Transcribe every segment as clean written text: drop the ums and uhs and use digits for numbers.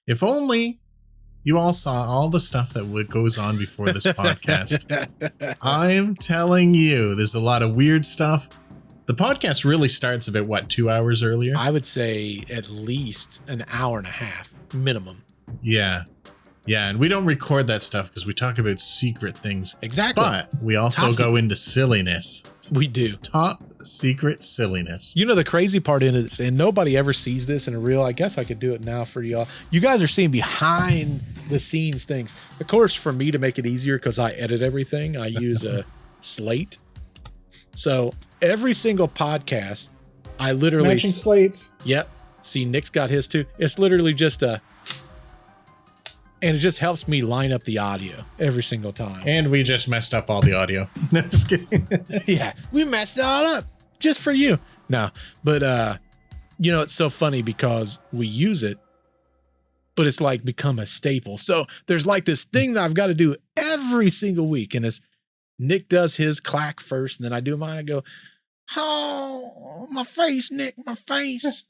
If only you all saw all the stuff that goes on before this podcast. I'm telling you, there's a lot of weird stuff. The podcast really starts about, 2 hours earlier? I would say at least an hour and a half minimum. Yeah. Yeah, and we don't record that stuff because we talk about secret things. Exactly. But we also go into silliness. We do. Top secret silliness. You know, the crazy part in it, and nobody ever sees this in a real, I guess I could do it now for y'all. You guys are seeing behind the scenes things. Of course, for me to make it easier, because I edit everything, I use a Slate. So every single podcast, I literally... Matching slates. Yep. See, Nick's got his too. It's literally just and it just helps me line up the audio every single time. And we just messed up all the audio. No, just kidding. Yeah, we messed it all up just for you. No, but you know, it's so funny because we use it, but it's like become a staple. So there's like this thing that I've got to do every single week. And it's Nick does his clack first, and then I do mine. I go, oh, my face, Nick, my face.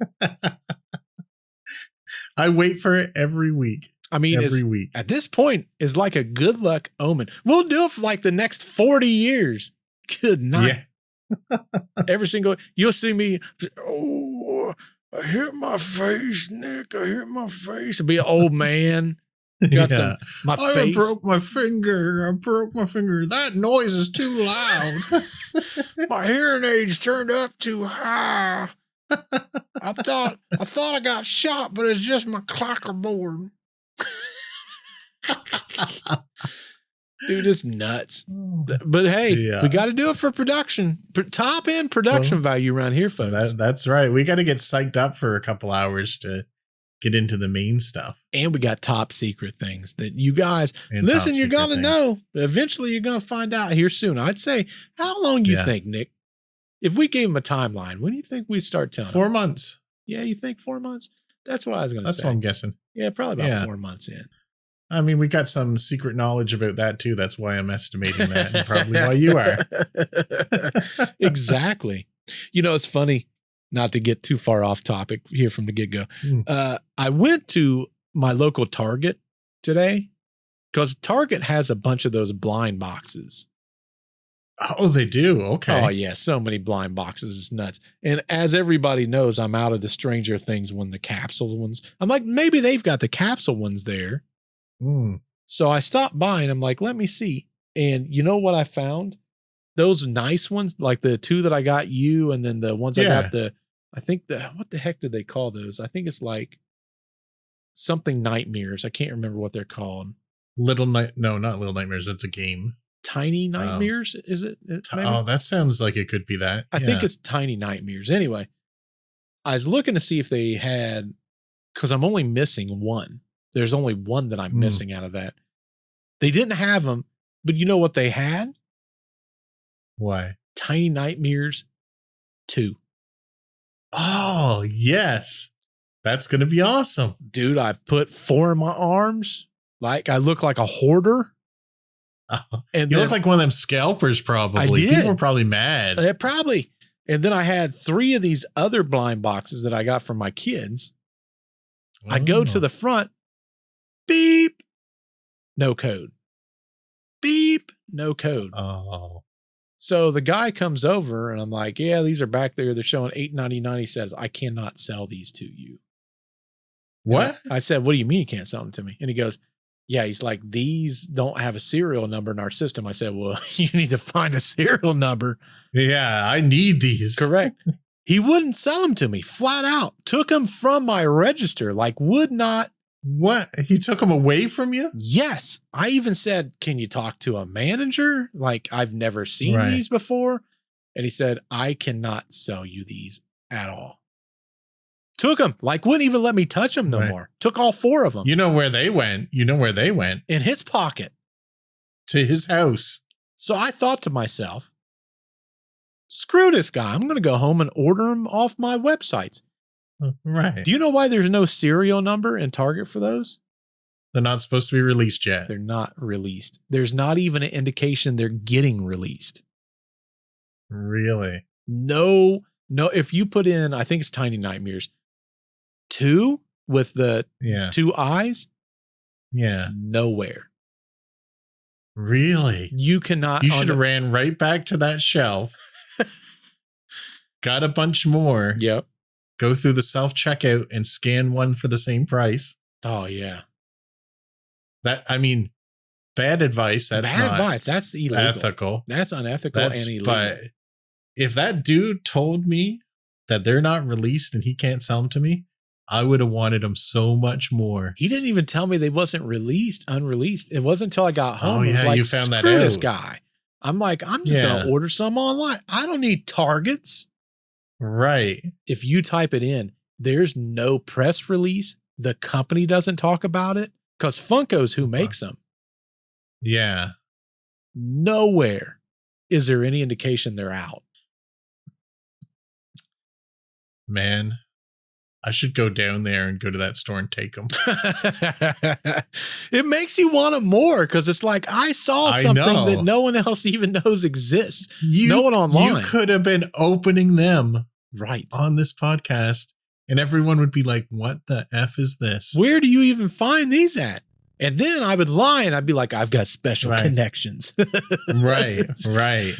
I wait for it every week. I mean, every week. At this point, it's like a good luck omen. We'll do it for like the next 40 years. Good night. Yeah. Every single, you'll see me. Oh, I hit my face, Nick. I hit my face. I'll be an old man. Got some, my face. I broke my finger. That noise is too loud. My hearing aids turned up too high. I thought I got shot, but it's just my clackerboard. Dude, it's nuts. But hey, we got to do it for production. Top end production value around here, folks. That's right. We got to get psyched up for a couple hours to get into the main stuff. And we got top secret things that you guys listen. You're gonna know. Eventually, you're gonna find out here soon. I'd say, how long do you think, Nick? If we gave him a timeline, when do you think we'd start telling? 4 months. Yeah, you think 4 months? That's what I was gonna say. That's what I'm guessing. Yeah, probably about 4 months in. I mean, we got some secret knowledge about that too. That's why I'm estimating that, and probably why you are. Exactly. You know, it's funny, not to get too far off topic here from the get-go. I went to my local Target today because Target has a bunch of those blind boxes. Oh, they do? Okay. Oh, yeah. So many blind boxes. It's nuts. And as everybody knows, I'm out of the Stranger Things one, the capsule ones. I'm like, maybe they've got the capsule ones there. So I stopped by and I'm like, let me see. And you know what I found? Those nice ones, like the two that I got you, and then the ones I got what the heck did they call those? I think it's like something nightmares. I can't remember what they're called. No, not Little Nightmares. It's a game. Tiny Nightmares, is it? Oh, that sounds like it could be that. I think it's Tiny Nightmares. Anyway, I was looking to see if they had, because I'm only missing one. There's only one that I'm missing out of that. They didn't have them, but you know what they had? Why? Tiny Nightmares 2. Oh, yes. That's going to be awesome. Dude, I put 4 in my arms. Like I look like a hoarder. And you look like one of them scalpers, probably. I did. People were probably mad. Probably. And then I had 3 of these other blind boxes that I got from my kids. Oh. I go to the front. Beep. No code. Beep. No code. Oh. So the guy comes over and I'm like, yeah, these are back there. They're showing $8.99. He says, I cannot sell these to you. What? I said, what do you mean you can't sell them to me? And he goes, yeah, he's like, these don't have a serial number in our system. I said, well, you need to find a serial number. Yeah, I need these. Correct. He wouldn't sell them to me flat out. Took them from my register, like would not. What? He took them away from you? Yes. I even said, can you talk to a manager? Like, I've never seen these before. And he said, I cannot sell you these at all. Took them, like wouldn't even let me touch them no more. Took all 4 of them. You know where they went. In his pocket. To his house. So I thought to myself, screw this guy. I'm going to go home and order them off my websites. Right. Do you know why there's no serial number in Target for those? They're not supposed to be released yet. They're not released. There's not even an indication they're getting released. Really? No. If you put in, I think it's Tiny Nightmares 2, with the Yeah. 2 eyes. Yeah. Nowhere. Really? You cannot. You should have ran right back to that shelf. Got a bunch more. Yep. Go through the self-checkout and scan one for the same price. Oh, yeah. Bad advice. That's bad not advice. That's illegal. ethical. That's unethical and illegal. But if that dude told me that they're not released and he can't sell them to me, I would have wanted them so much more. He didn't even tell me they wasn't unreleased. It wasn't until I got home. Oh, yeah, it was like, you found that screw this out. guy. I'm like, I'm just going to order some online. I don't need targets. Right. If you type it in, there's no press release. The company doesn't talk about it because Funko's who makes them. Yeah. Nowhere is there any indication they're out. Man, I should go down there and go to that store and take them. It makes you want it more because it's like, I saw something that no one else even knows exists. No one online. You could have been opening them right on this podcast and everyone would be like, what the F is this? Where do you even find these at? And then I would lie and I'd be like, I've got special connections. Right.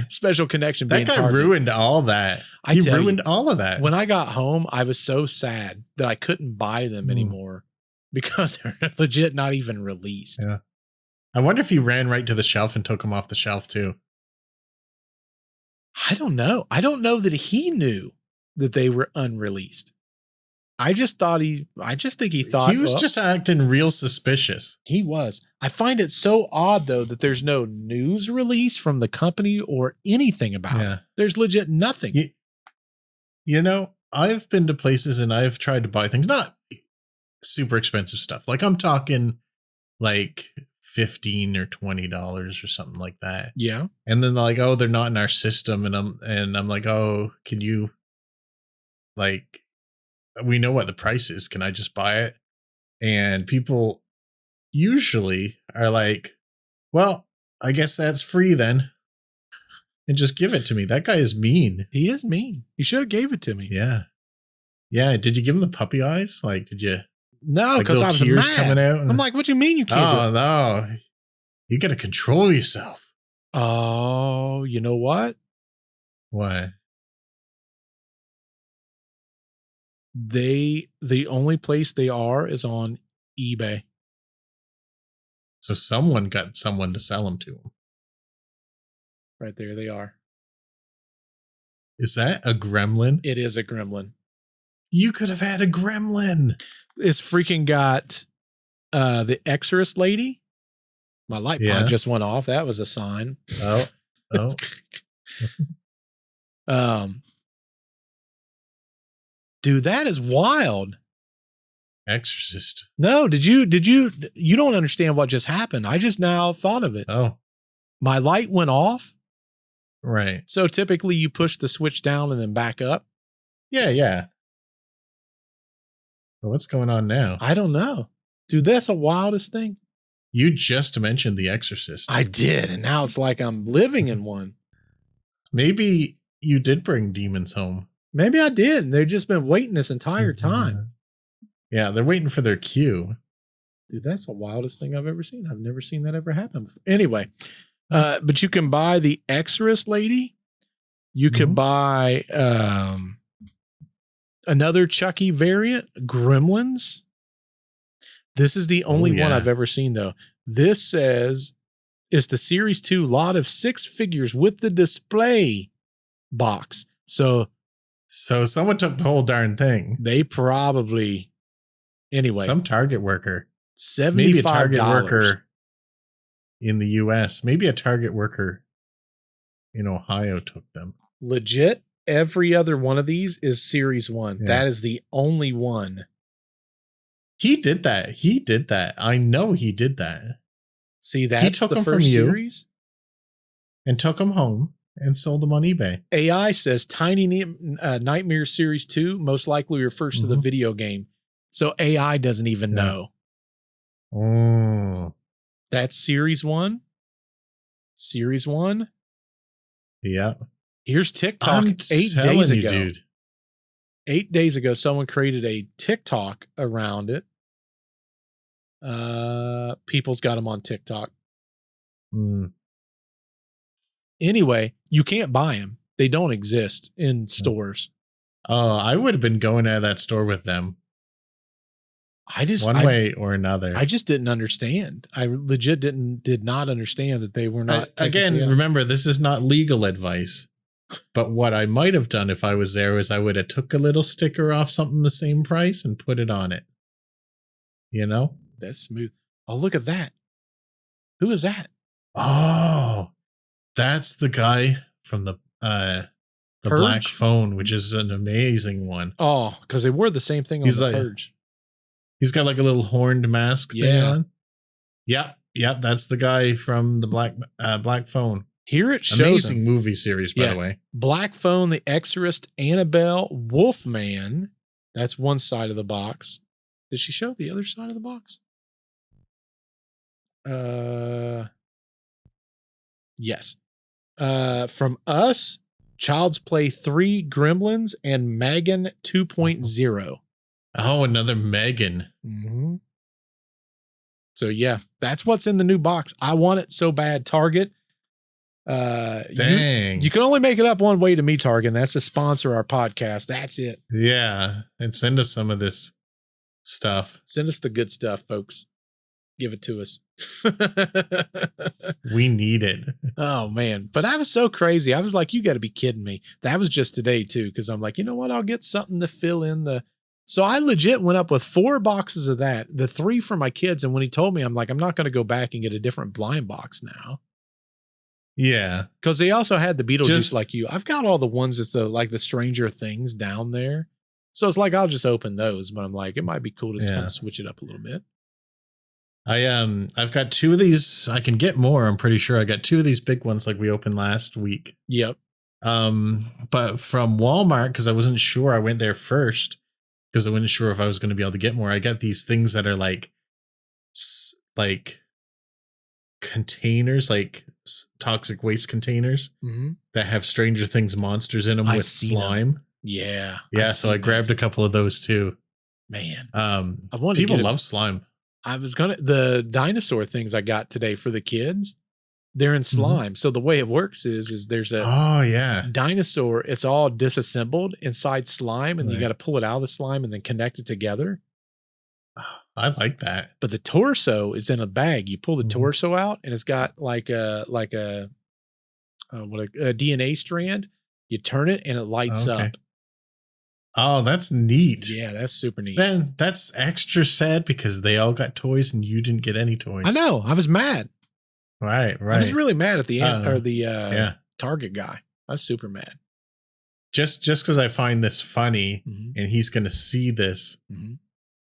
Special connection. That guy ruined all that. He ruined all of that. When I got home, I was so sad that I couldn't buy them anymore because they're legit not even released. Yeah. I wonder if he ran right to the shelf and took them off the shelf too. I don't know. I don't know that he knew that they were unreleased. I just think he thought he was just acting real suspicious. He was. I find it so odd though that there's no news release from the company or anything about it. There's legit nothing. You know, I've been to places and I've tried to buy things, not super expensive stuff. Like I'm talking like $15 or $20 or something like that. Yeah. And then they're like, oh, they're not in our system. And I'm like, oh, can you we know what the price is. Can I just buy it? And people usually are like, well, I guess that's free then. And just give it to me. That guy is mean. He is mean. He should have gave it to me. Yeah. Yeah. Did you give him the puppy eyes? Like, did you? No, because I was tears mad. Coming out. I'm like, what do you mean you can't do it? No. You got to control yourself. Oh, you know what? Why? The only place they are is on eBay. So someone got someone to sell them to him. Right there they are. Is that a gremlin? It is a gremlin. You could have had a gremlin. It's freaking got the Exorcist lady. My light pod just went off. That was a sign. Oh. Dude, that is wild. Exorcist. No, you don't understand what just happened. I just now thought of it. Oh. My light went off. Right. So typically you push the switch down and then back up. Yeah. Well, what's going on now? I don't know. Dude, that's the wildest thing. You just mentioned The Exorcist. I did. And now it's like I'm living in one. Maybe you did bring demons home. Maybe I did. And they've just been waiting this entire time. Yeah, they're waiting for their cue. Dude, that's the wildest thing I've ever seen. I've never seen that ever happen before. Anyway, but you can buy the Exorcist lady. You could buy another Chucky variant, Gremlins. This is the only one I've ever seen, though. This says it's the Series 2 lot of 6 figures with the display box. So someone took the whole darn thing. They probably, anyway. Some Target worker. $75. Maybe a Target worker in the US. Maybe a Target worker in Ohio took them. Legit, every other one of these is Series 1. Yeah. That is the only one. He did that. I know he did that. See, that's the first series. And took them home. And sold them on eBay. AI says Tiny Nightmare Series 2 most likely refers to the video game. So AI doesn't even know. Oh. That's Series 1. Series 1. Yeah. Here's TikTok 8 days ago. Dude. 8 days ago, someone created a TikTok around it. People's got them on TikTok. Anyway, you can't buy them. They don't exist in stores. Oh, I would have been going to that store with them. One way or another. I just didn't understand. I legit did not understand that they were not. Again, remember, this is not legal advice. But what I might have done if I was there is I would have took a little sticker off something the same price and put it on it. You know? That's smooth. Oh, look at that. Who is that? Oh, that's the guy from the Black Phone, which is an amazing one. Oh, because they wore the same thing on the Purge. He's got like a little horned mask thing on. Yep, that's the guy from the Black Phone. Here it shows amazing movie series, by the way. Black Phone, The Exorcist, Annabelle, Wolfman. That's one side of the box. Did she show the other side of the box? Yes. From Us, Child's Play 3, Gremlins, and Megan 2.0. Oh, another Megan. Mm-hmm. So yeah, that's what's in the new box. I want it so bad. Target. Dang. You can only make it up one way to me, Target. And that's to sponsor our podcast. That's it. Yeah. And send us some of this stuff. Send us the good stuff, folks. Give it to us. We need it. Oh, man. But I was so crazy. I was like, you got to be kidding me. That was just today, too, because I'm like, you know what? I'll get something to fill in the. So I legit went up with 4 boxes of that, the 3 for my kids. And when he told me, I'm like, I'm not going to go back and get a different blind box now. Yeah. Because they also had the Beetlejuice like you. I've got all the ones that's the Stranger Things down there. So it's like, I'll just open those. But I'm like, it might be cool to kind of switch it up a little bit. I've got 2 of these. I can get more. I'm pretty sure I got 2 of these big ones like we opened last week. Yep. But from Walmart, because I wasn't sure, I went there first because I wasn't sure if I was going to be able to get more. I got these things that are like containers, like toxic waste containers that have Stranger Things monsters in them with slime. Yeah. Yeah. So I grabbed a couple of those too. Man. People love slime. The dinosaur things I got today for the kids, they're in slime. So the way it works is there's a dinosaur. It's all disassembled inside slime, and you got to pull it out of the slime and then connect it together. I like that. But the torso is in a bag. You pull the torso out, and it's got like a DNA strand. You turn it, and it lights up. Oh, that's neat. Yeah, that's super neat. Man, that's extra sad because they all got toys and you didn't get any toys. I know. I was mad. Right. I was really mad at the Target guy. I was super mad. Just because I find this funny and he's going to see this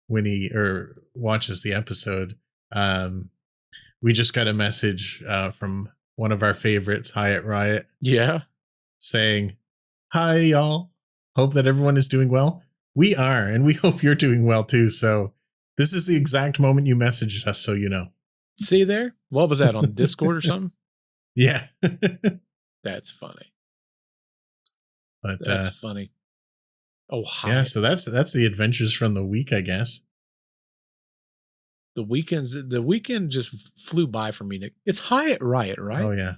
when he watches the episode. We just got a message from one of our favorites, Hyatt Riot. Yeah. Saying, "Hi, y'all. Hope that everyone is doing well. We are, and we hope you're doing well too. So this is the exact moment you messaged us, so you know." See there? What was that, on Discord or something? Yeah. That's funny. But that's funny. Oh, hi. Yeah, so that's the adventures from the week, I guess. The weekend just flew by for me, Nick. It's Hyatt Riot, right? Oh yeah.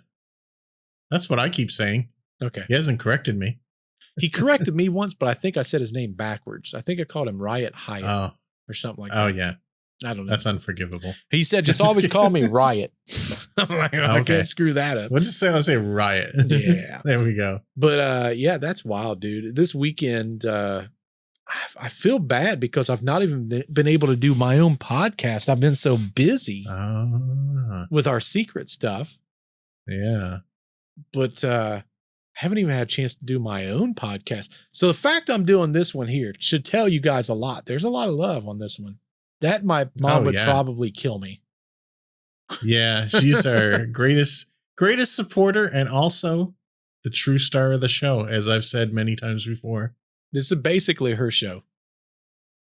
That's what I keep saying. Okay. He hasn't corrected me. He corrected me once, but I think I said his name backwards. I think I called him Riot Hyatt or something like that. Oh, yeah. I don't know. That's unforgivable. He said, just always call me Riot. I'm like, okay, screw that up. Let's say Riot. Yeah. There we go. But yeah, that's wild, dude. This weekend, I feel bad because I've not even been able to do my own podcast. I've been so busy with our secret stuff. Yeah. But I haven't even had a chance to do my own podcast. So the fact I'm doing this one here should tell you guys a lot. There's a lot of love on this one. That my mom would probably kill me. Yeah, she's our greatest supporter and also the true star of the show, as I've said many times before. This is basically her show.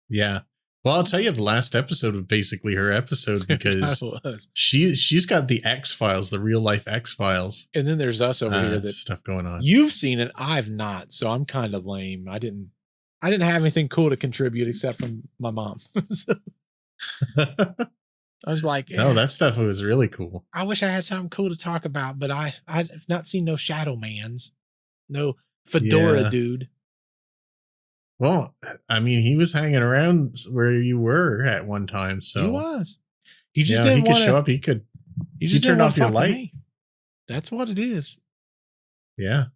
Yeah. Well, I'll tell you, the last episode was basically her episode because she's got the X-Files, the real life X-Files. And then there's us over here that stuff going on. You've seen it. I've not. So I'm kind of lame. I didn't. I didn't have anything cool to contribute except from my mom. So I was like, no, that stuff was really cool. I wish I had something cool to talk about, but I've not seen no Shadow Mans, no Fedora dude. Well, I mean, he was hanging around where you were at one time, so he was. He just didn't he want could show up. He could. He just turned off your light. That's what it is. Yeah,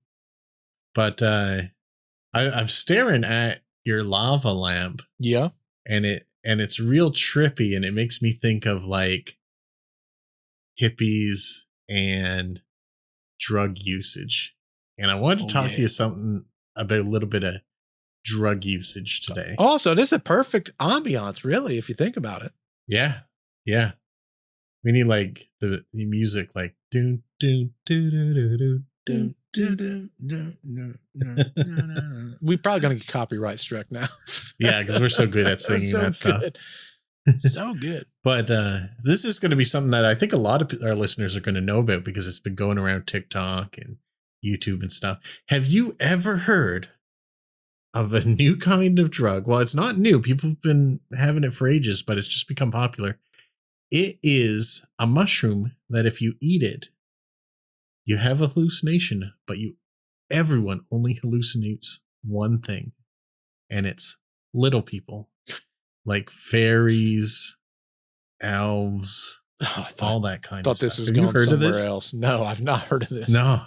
but I'm staring at your lava lamp. Yeah, and it's real trippy, and it makes me think of like hippies and drug usage. And I wanted to talk to you something about a little bit of drug usage today. Also, this is a perfect ambiance, really, if you think about it. Yeah. Yeah. We need like the music like do do do do do do. We're probably gonna get copyright struck now. Yeah, because we're so good at singing that stuff. So good. But this is going to be something that I think a lot of our listeners are going to know about because it's been going around TikTok and YouTube and stuff. Have you ever heard of a new kind of drug? Well, it's not new. People have been having it for ages, but it's just become popular. It is a mushroom that if you eat it, you have a hallucination, but everyone only hallucinates one thing, and it's little people. Like fairies, elves, all that kind of stuff. Thought this was going somewhere else. No, I've not heard of this. No.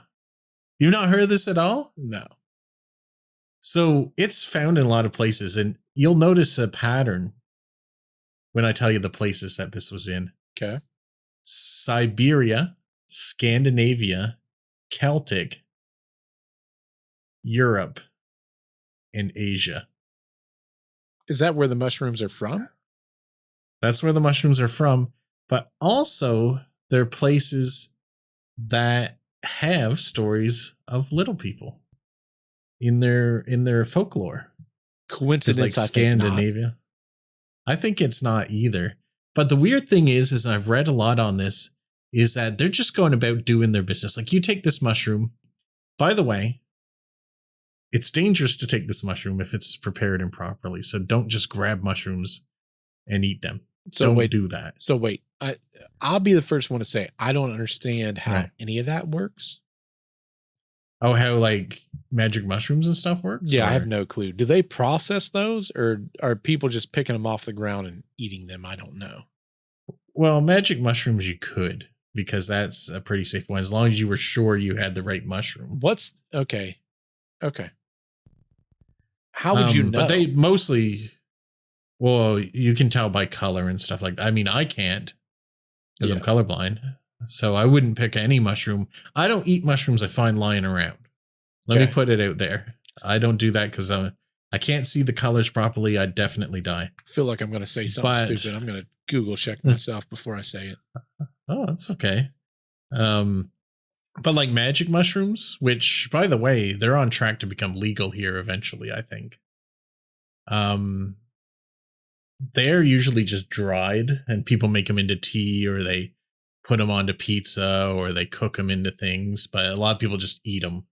You've not heard of this at all? No. So it's found in a lot of places, and you'll notice a pattern when I tell you the places that this was in. Okay. Siberia, Scandinavia, Celtic, Europe, and Asia. Is that where the mushrooms are from? That's where the mushrooms are from. But also, they're places that have stories of little people in their folklore. Coincidence, like Scandinavia. I think it's not either. But the weird thing is I've read a lot on this, is that they're just going about doing their business. Like you take this mushroom. By the way, it's dangerous to take this mushroom if it's prepared improperly. So don't just grab mushrooms and eat them. So don't do that. So wait, I'll be the first one to say I don't understand how any of that works. Oh, how like magic mushrooms and stuff works? Yeah, I have no clue. Do they process those, or are people just picking them off the ground and eating them? I don't know. Well, magic mushrooms you could, because that's a pretty safe one, as long as you were sure you had the right mushroom. Okay. How would you know? But they mostly, well, you can tell by color and stuff like that. I mean, I can't because I'm colorblind. So I wouldn't pick any mushroom. I don't eat mushrooms I find lying around. Let me put it out there. I don't do that because I can't see the colors properly. I'd definitely die. I feel like I'm going to say something stupid. I'm going to Google check myself before I say it. Oh, that's okay. But like magic mushrooms, which, by the way, they're on track to become legal here eventually, I think. They're usually just dried, and people make them into tea, or they put them onto pizza, or they cook them into things. But a lot of people just eat them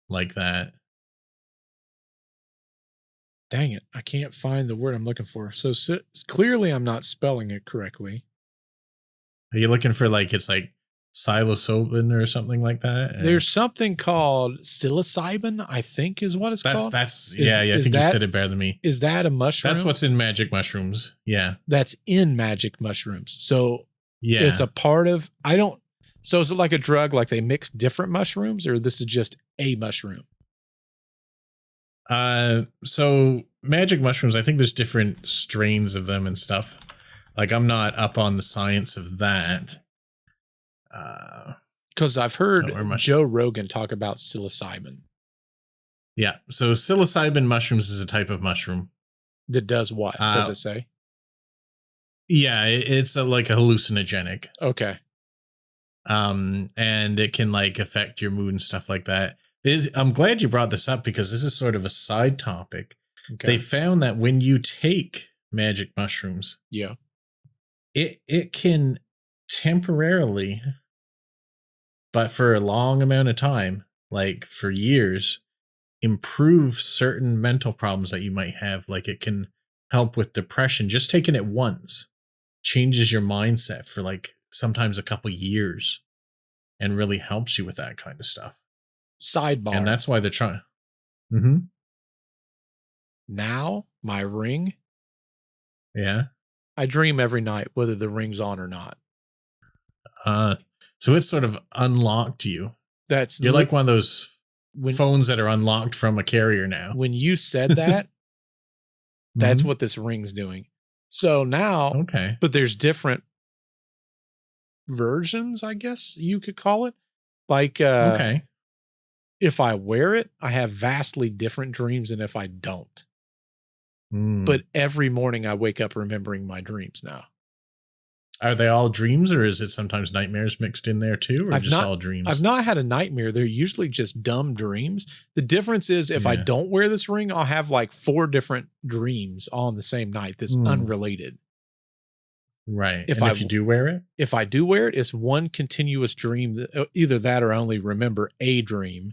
like that. Dang it. I can't find the word I'm looking for. So clearly I'm not spelling it correctly. Are you looking for it's like psilocybin or something like that? There's something called psilocybin, I think is what it's called. I think you said it better than me. Is that a mushroom? That's what's in magic mushrooms. Yeah. That's in magic mushrooms. So yeah, it's a part of, so is it like a drug, like they mix different mushrooms, or this is just a mushroom? So magic mushrooms, I think there's different strains of them and stuff. Like I'm not up on the science of that. Because I've heard Joe Rogan talk about psilocybin. Yeah. So psilocybin mushrooms is a type of mushroom. That does what? Does it say? Yeah, it's like a hallucinogenic. Okay. And it can affect your mood and stuff like that. I'm glad you brought this up because this is sort of a side topic. Okay. They found that when you take magic mushrooms, it can temporarily, but for a long amount of time, like for years, improve certain mental problems that you might have. Like it can help with depression. Just taking it once changes your mindset for like sometimes a couple years and really helps you with that kind of stuff. Sidebar. And that's why they're trying. Mm-hmm. Now, my ring. Yeah. I dream every night, whether the ring's on or not. So it's sort of unlocked you. You're like one of those phones that are unlocked from a carrier now. When you said that, that's what this ring's doing. So now, okay. But there's different versions, I guess you could call it. Like, okay. If I wear it, I have vastly different dreams than if I don't. But every morning I wake up remembering my dreams now. Are they all dreams, or is it sometimes nightmares mixed in there too, or all dreams? I've not had a nightmare. They're usually just dumb dreams. The difference is if I don't wear this ring, I'll have like 4 different dreams all in the same night that's unrelated. Right. If you do wear it? If I do wear it, it's one continuous dream. Either that or I only remember a dream.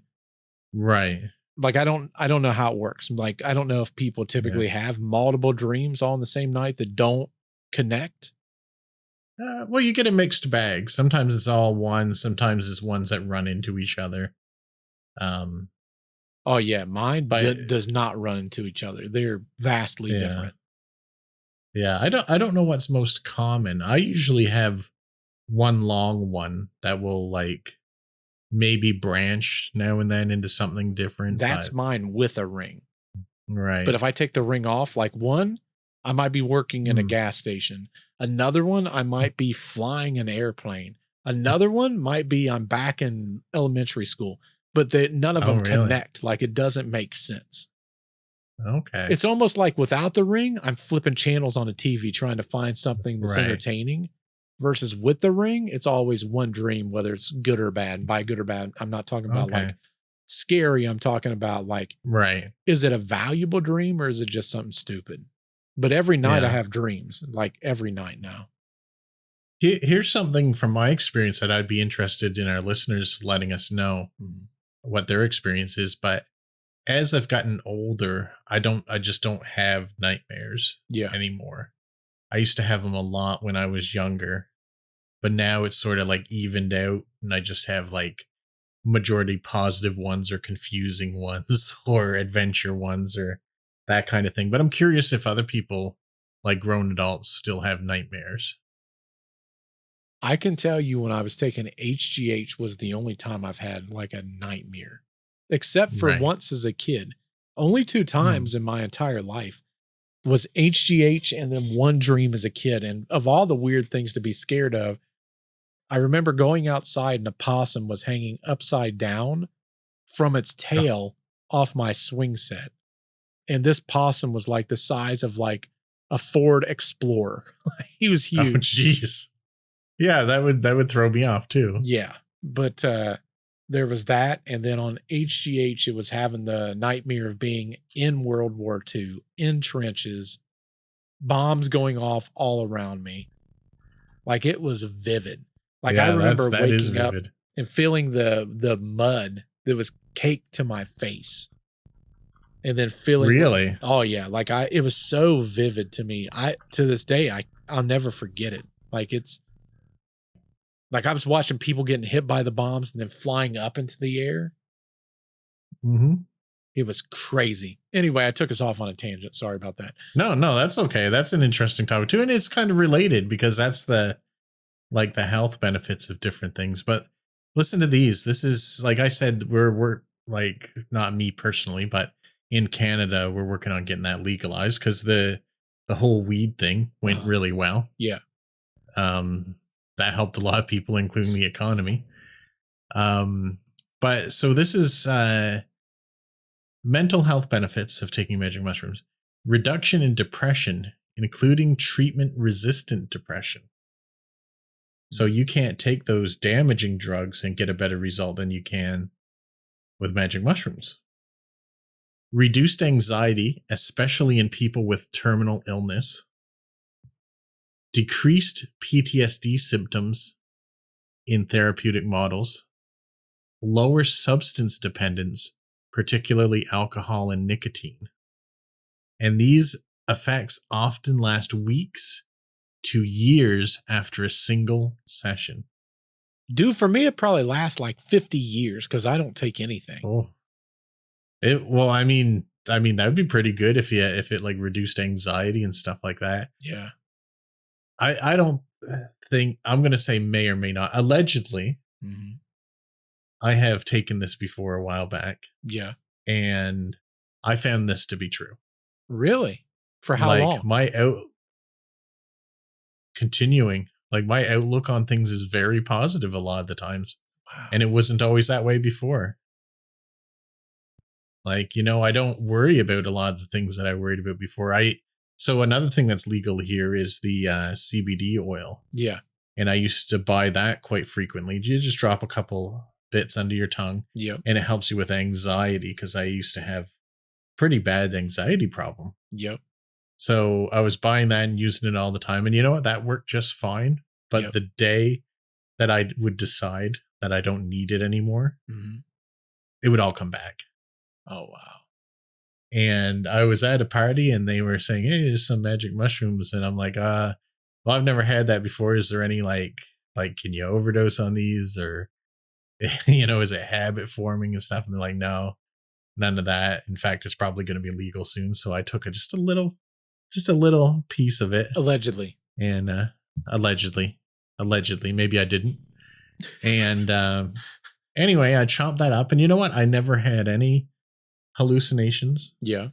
Right. Like I don't know how it works. Like I don't know if people typically have multiple dreams all in the same night that don't connect. Well, you get a mixed bag. Sometimes it's all one. Sometimes it's ones that run into each other. Oh yeah, mine does not run into each other. They're vastly different. Yeah, I don't know what's most common. I usually have one long one that will like maybe branch now and then into something different. That's mine with a ring. Right. But if I take the ring off, like one, I might be working in a gas station. Another one, I might be flying an airplane. Another one might be I'm back in elementary school. But none of them connect. Like it doesn't make sense. Okay. It's almost like without the ring, I'm flipping channels on a TV trying to find something that's entertaining. Versus with the ring, it's always one dream, whether it's good or bad. And by good or bad, I'm not talking about like scary. I'm talking about like, is it a valuable dream or is it just something stupid? But every night I have dreams, like every night now. Here's something from my experience that I'd be interested in our listeners letting us know what their experience is. But as I've gotten older, I just don't have nightmares anymore. I used to have them a lot when I was younger, but now it's sort of like evened out and I just have like majority positive ones or confusing ones or adventure ones or that kind of thing. But I'm curious if other people, like grown adults, still have nightmares. I can tell you when I was taking HGH was the only time I've had like a nightmare, except for once as a kid. Only 2 times in my entire life was HGH and then one dream as a kid. And of all the weird things to be scared of, I remember going outside and a possum was hanging upside down from its tail off my swing set. And this possum was like the size of like a Ford Explorer. He was huge. Oh, jeez. Yeah, that would throw me off too. Yeah. But there was that. And then on HGH, it was having the nightmare of being in World War II, in trenches, bombs going off all around me. Like it was vivid. Like I remember waking up and feeling the mud that was caked to my face. And then feeling like it was so vivid to me. To this day, I'll never forget it. Like it's like I was watching people getting hit by the bombs and then flying up into the air. It was crazy. Anyway, I took us off on a tangent. Sorry about that. No, that's okay. That's an interesting topic too. And it's kind of related because that's the health benefits of different things. But listen to these. This is, like I said, we're like, not me personally, but in Canada, we're working on getting that legalized because the whole weed thing went really well. Yeah. That helped a lot of people, including the economy. But so this is mental health benefits of taking magic mushrooms. Reduction in depression, including treatment-resistant depression. So you can't take those damaging drugs and get a better result than you can with magic mushrooms. Reduced anxiety, especially in people with terminal illness. Decreased PTSD symptoms in therapeutic models. Lower substance dependence, particularly alcohol and nicotine. And these effects often last weeks to years after a single session. Dude, for me, it probably lasts like 50 years because I don't take anything. Oh, I mean, that would be pretty good if it like reduced anxiety and stuff like that. Yeah. I don't think, I'm going to say may or may not. Allegedly, I have taken this before a while back. Yeah. And I found this to be true. Really? For how long? My outlook on things is very positive a lot of the times. Wow. And it wasn't always that way before. Like, I don't worry about a lot of the things that I worried about before. So another thing that's legal here is the CBD oil. Yeah. And I used to buy that quite frequently. You just drop a couple bits under your tongue. Yep. And it helps you with anxiety because I used to have pretty bad anxiety problem. Yep. So I was buying that and using it all the time. And you know what? That worked just fine. But the day that I would decide that I don't need it anymore, it would all come back. Oh, wow. And I was at a party and they were saying, hey, there's some magic mushrooms. And I'm like, well, I've never had that before. Is there any like, can you overdose on these? Or, is it habit forming and stuff? And they're like, no, none of that. In fact, it's probably going to be legal soon. So I took just a little piece of it. Allegedly. And allegedly, maybe I didn't. And anyway, I chopped that up. And you know what? I never had any hallucinations. Yeah.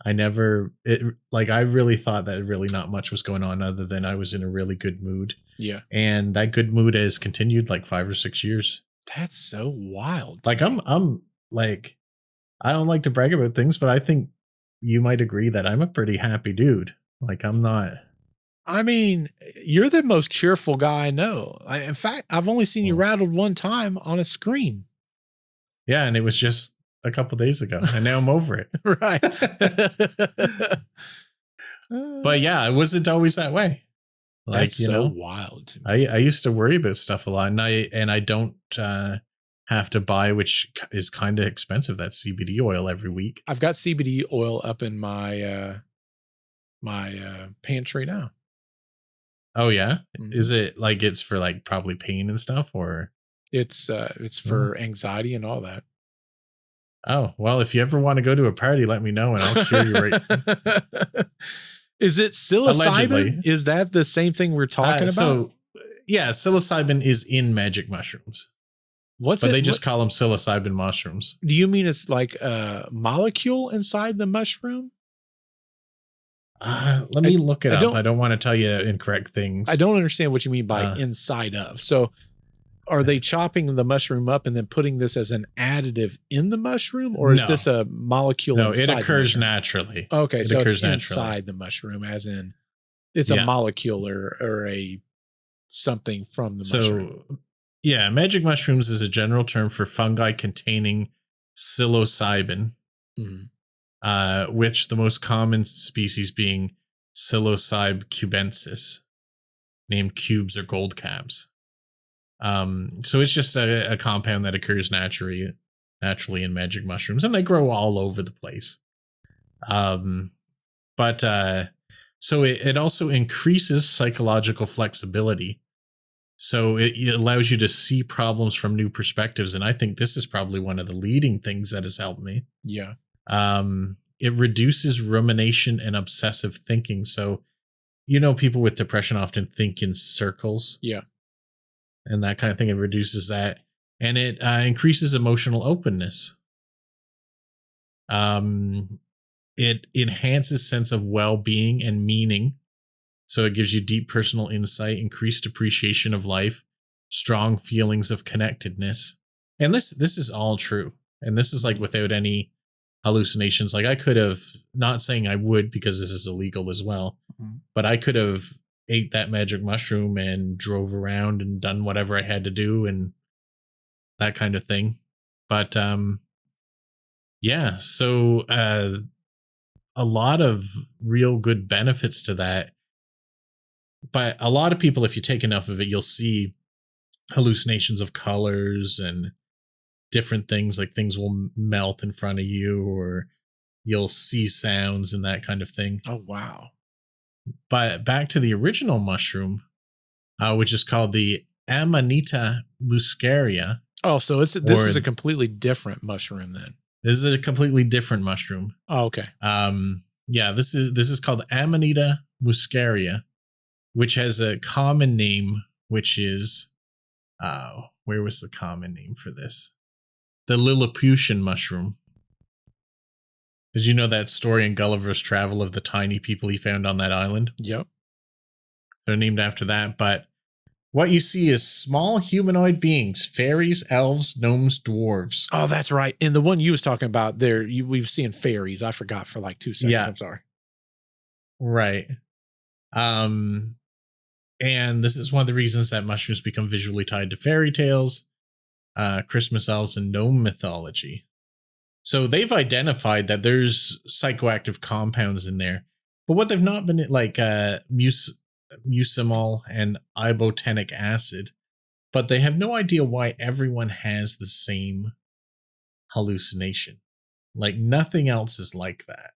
I really thought that really not much was going on other than I was in a really good mood. Yeah. And that good mood has continued like 5 or 6 years. That's so wild. Like I'm like, I don't like to brag about things, but I think you might agree that I'm a pretty happy dude. Like I'm not. I mean, you're the most cheerful guy I know. In fact, I've only seen you rattled one time on a screen. Yeah. And it was just a couple days ago, and now I'm over it. Right. But yeah, it wasn't always that way. Like, that's so wild to me. I used to worry about stuff a lot, and I don't have to buy, which is kind of expensive, that CBD oil every week. I've got CBD oil up in my pantry now. Oh yeah, is it like it's for like probably pain and stuff, or it's for anxiety and all that? Oh, well, if you ever want to go to a party, let me know and I'll cure you right. Is it psilocybin? Allegedly. Is that the same thing we're talking about? So, yeah, psilocybin is in magic mushrooms. But they just call them psilocybin mushrooms. Do you mean it's like a molecule inside the mushroom? Let me look it up. I don't want to tell you incorrect things. I don't understand what you mean by inside of. So are they chopping the mushroom up and then putting this as an additive in the mushroom, or is this a molecule? No, it occurs naturally. Okay, so it's inside the mushroom, as in it's a molecule or a something from the mushroom. So, yeah, magic mushrooms is a general term for fungi containing psilocybin, which the most common species being Psilocybe cubensis, named cubes or gold cabs. So it's just a compound that occurs naturally in magic mushrooms, and they grow all over the place. So it also increases psychological flexibility. So it allows you to see problems from new perspectives. And I think this is probably one of the leading things that has helped me. Yeah. It reduces rumination and obsessive thinking. So, people with depression often think in circles. Yeah. And that kind of thing. It reduces that. And it increases emotional openness. It enhances sense of well-being and meaning. So it gives you deep personal insight, increased appreciation of life, strong feelings of connectedness. And this is all true. And this is like without any hallucinations. Like I could have, not saying I would because this is illegal as well, but I could have ate that magic mushroom and drove around and done whatever I had to do and that kind of thing. But yeah, so a lot of real good benefits to that. But a lot of people, if you take enough of it, you'll see hallucinations of colors and different things, like things will melt in front of you, or you'll see sounds and that kind of thing. Oh, wow. But back to the original mushroom, which is called the Amanita muscaria. Oh, so this is a completely different mushroom then. This is a completely different mushroom. Oh, okay. Yeah, this is called Amanita muscaria, which has a common name, which is, where was the common name for this? The Lilliputian mushroom. Did you know that story in Gulliver's Travel of the tiny people he found on that island? Yep. They're named after that, but what you see is small humanoid beings, fairies, elves, gnomes, dwarves. Oh, that's right. And the one you was talking about there, we've seen fairies. I forgot for like 2 seconds. Yeah. I'm sorry. Right. And this is one of the reasons that mushrooms become visually tied to fairy tales, Christmas elves, and gnome mythology. So they've identified that there's psychoactive compounds in there, but what they've not been like mucimol and ibotenic acid, but they have no idea why everyone has the same hallucination. Like nothing else is like that.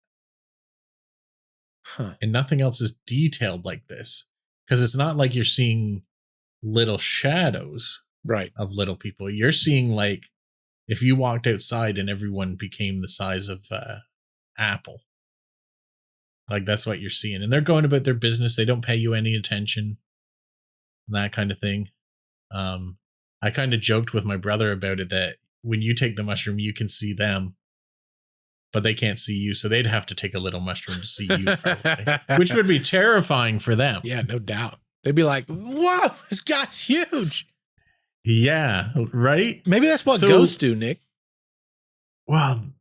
Huh. And nothing else is detailed like this, because it's not like you're seeing little shadows of little people. You're seeing like if you walked outside and everyone became the size of apple. Like that's what you're seeing. And they're going about their business. They don't pay you any attention. That kind of thing. I kind of joked with my brother about it that when you take the mushroom, you can see them, but they can't see you. So they'd have to take a little mushroom to see you, probably, which would be terrifying for them. Yeah, no doubt. They'd be like, whoa, this guy's huge. Yeah, right? Maybe that's what ghosts do, Nick. Well,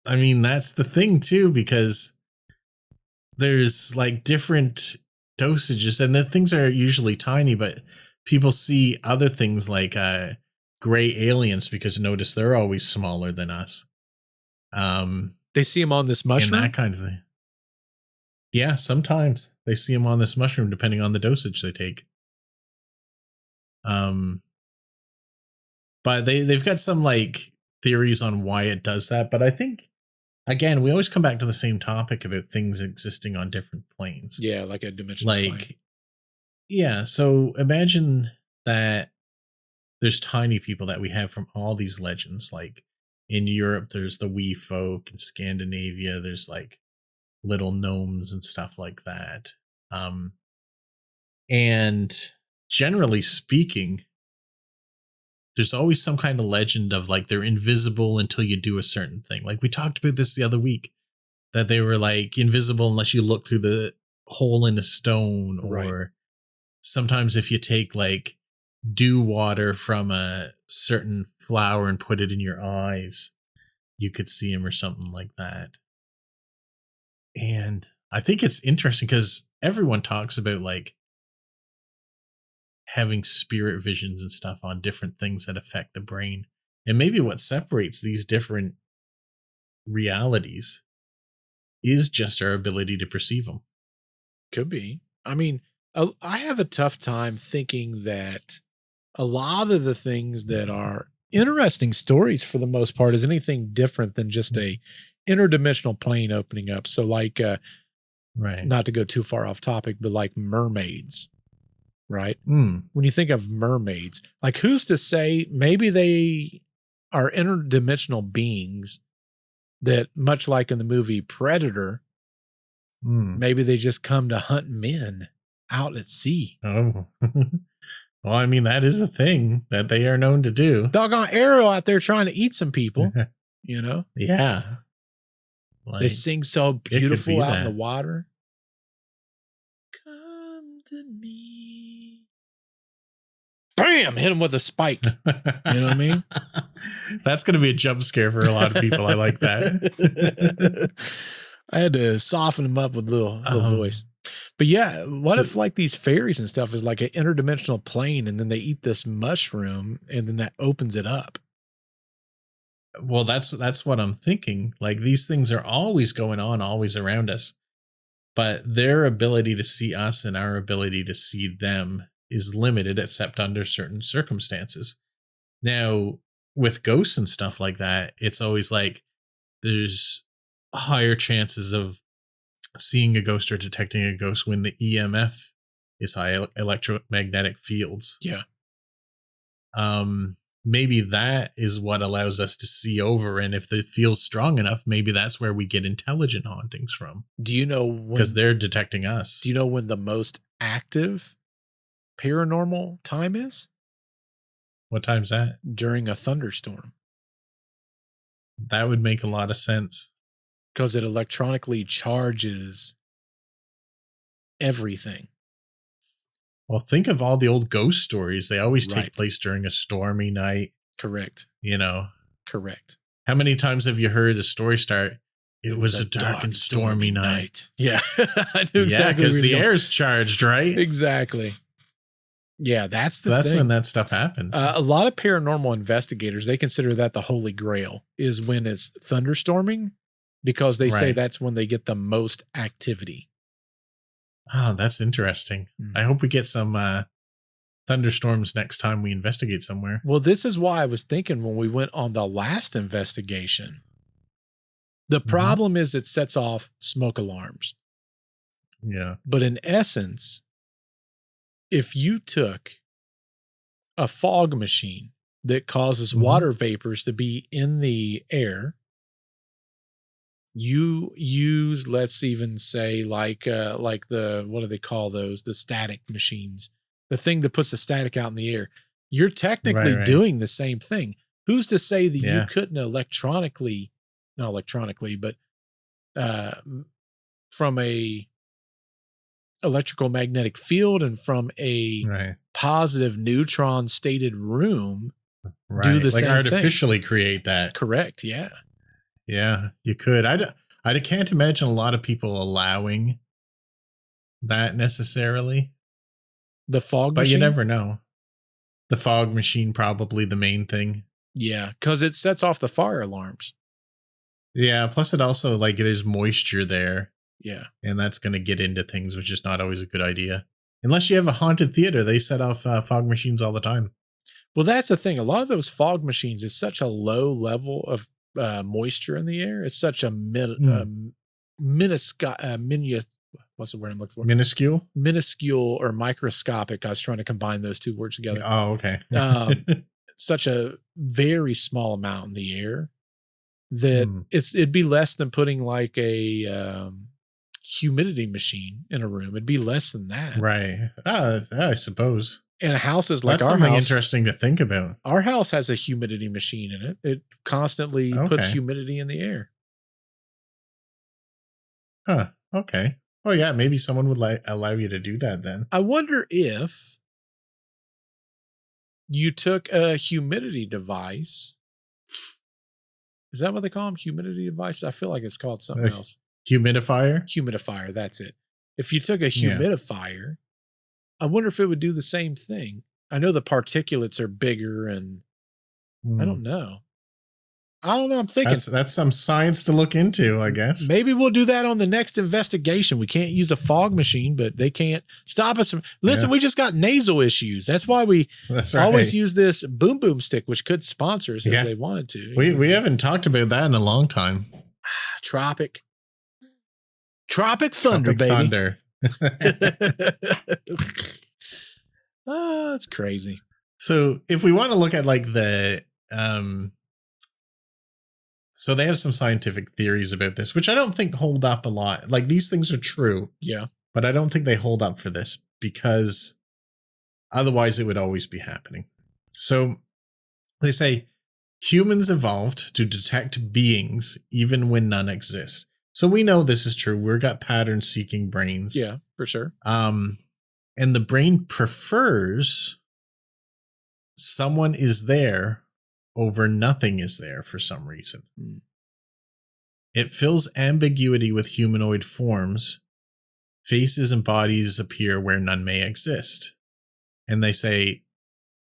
I mean, that's the thing, too, because there's like different dosages, and the things are usually tiny, but people see other things like gray aliens because notice they're always smaller than us. They see them on this mushroom? And that kind of thing. Yeah, sometimes they see them on this mushroom, depending on the dosage they take. But they've got some like theories on why it does that. But I think, again, we always come back to the same topic about things existing on different planes. Yeah, like a dimensional plane. Yeah, so imagine that there's tiny people that we have from all these legends. Like in Europe, there's the wee folk. In Scandinavia, there's like little gnomes and stuff like that. And generally speaking, there's always some kind of legend of like they're invisible until you do a certain thing. Like we talked about this the other week, that they were like invisible unless you look through the hole in a stone, or sometimes if you take like dew water from a certain flower and put it in your eyes, you could see him or something like that. And I think it's interesting because everyone talks about like having spirit visions and stuff on different things that affect the brain. And maybe what separates these different realities is just our ability to perceive them. Could be. I mean, I have a tough time thinking that a lot of the things that are interesting stories for the most part is anything different than just a interdimensional plane opening up. So like, not to go too far off topic, but like mermaids, right? When you think of mermaids, like who's to say maybe they are interdimensional beings that, much like in the movie Predator, maybe they just come to hunt men out at sea. Oh, well, I mean, that is a thing that they are known to do. Doggone arrow out there trying to eat some people, you know? Yeah. Like, they sing so beautiful out in the water. Come to me. Bam! Hit him with a spike. You know what I mean? That's going to be a jump scare for a lot of people. I like that. I had to soften him up with a little voice. But yeah, what if like these fairies and stuff is like an interdimensional plane and then they eat this mushroom and then that opens it up? Well, that's what I'm thinking. Like these things are always going on, always around us, but their ability to see us and our ability to see them is limited except under certain circumstances. Now, with ghosts and stuff like that, it's always like there's higher chances of seeing a ghost or detecting a ghost when the EMF is high, electromagnetic fields. Yeah. Maybe that is what allows us to see over, and if it feels strong enough, maybe that's where we get intelligent hauntings from. Do you know when? Because they're detecting us. Do you know when the most active paranormal time is? What time's that? During a thunderstorm. That would make a lot of sense. Because it electronically charges everything. Well, think of all the old ghost stories. They always take place during a stormy night. Correct. You know? Correct. How many times have you heard a story start? It was a dark and stormy night. Yeah. I knew exactly. Yeah, because the air's charged, right? Exactly. Yeah, that's the thing. That's when that stuff happens. A lot of paranormal investigators, they consider that the holy grail is when it's thunderstorming, because they say that's when they get the most activity. Oh, that's interesting. I hope we get some thunderstorms next time we investigate somewhere. Well, this is why I was thinking when we went on the last investigation. The problem is it sets off smoke alarms. Yeah. But in essence, if you took a fog machine that causes water vapors to be in the air, you use, let's even say like the, what do they call those? The static machines, the thing that puts the static out in the air. You're technically doing the same thing. Who's to say that you couldn't not electronically, but from a electrical magnetic field and from a positive neutron stated room, do the same thing. Artificially create that. Correct. Yeah. Yeah, you could. I can't imagine a lot of people allowing that necessarily. The fog machine? But you never know. The fog machine, probably the main thing. Yeah, because it sets off the fire alarms. Yeah, plus it also, like, there's moisture there. Yeah. And that's going to get into things, which is not always a good idea. Unless you have a haunted theater, they set off fog machines all the time. Well, that's the thing. A lot of those fog machines is such a low level of moisture in the air. It's such a what's the word I'm looking for? Minuscule or microscopic. I was trying to combine those two words together. Oh, okay. Such a very small amount in the air that it'd be less than putting like a humidity machine in a room. It'd be less than that. Right. I suppose. And houses like that's our something house, interesting to think about. Our house has a humidity machine in it. It constantly puts humidity in the air. Huh. Okay. Oh yeah, maybe someone would allow you to do that then. I wonder if you took a humidity device. Is that what they call them? Humidity device? I feel like it's called something else. Humidifier? Humidifier, that's it. If you took a humidifier, I wonder if it would do the same thing. I know the particulates are bigger and I don't know. I'm thinking. That's some science to look into, I guess. Maybe we'll do that on the next investigation. We can't use a fog machine, but they can't stop us from. Listen, we just got nasal issues. That's why we always use this boom boom stick, which could sponsor us if they wanted to. We haven't talked about that in a long time. Tropic thunder, baby. Thunder. Oh, that's crazy. So if we want to look at like the so they have some scientific theories about this, which I don't think hold up a lot. Like these things are true. Yeah. But I don't think they hold up for this because otherwise it would always be happening. So they say humans evolved to detect beings even when none exist. So we know this is true. We've got pattern seeking brains. Yeah, for sure. And the brain prefers someone is there over nothing is there for some reason. It fills ambiguity with humanoid forms. Faces and bodies appear where none may exist. And they say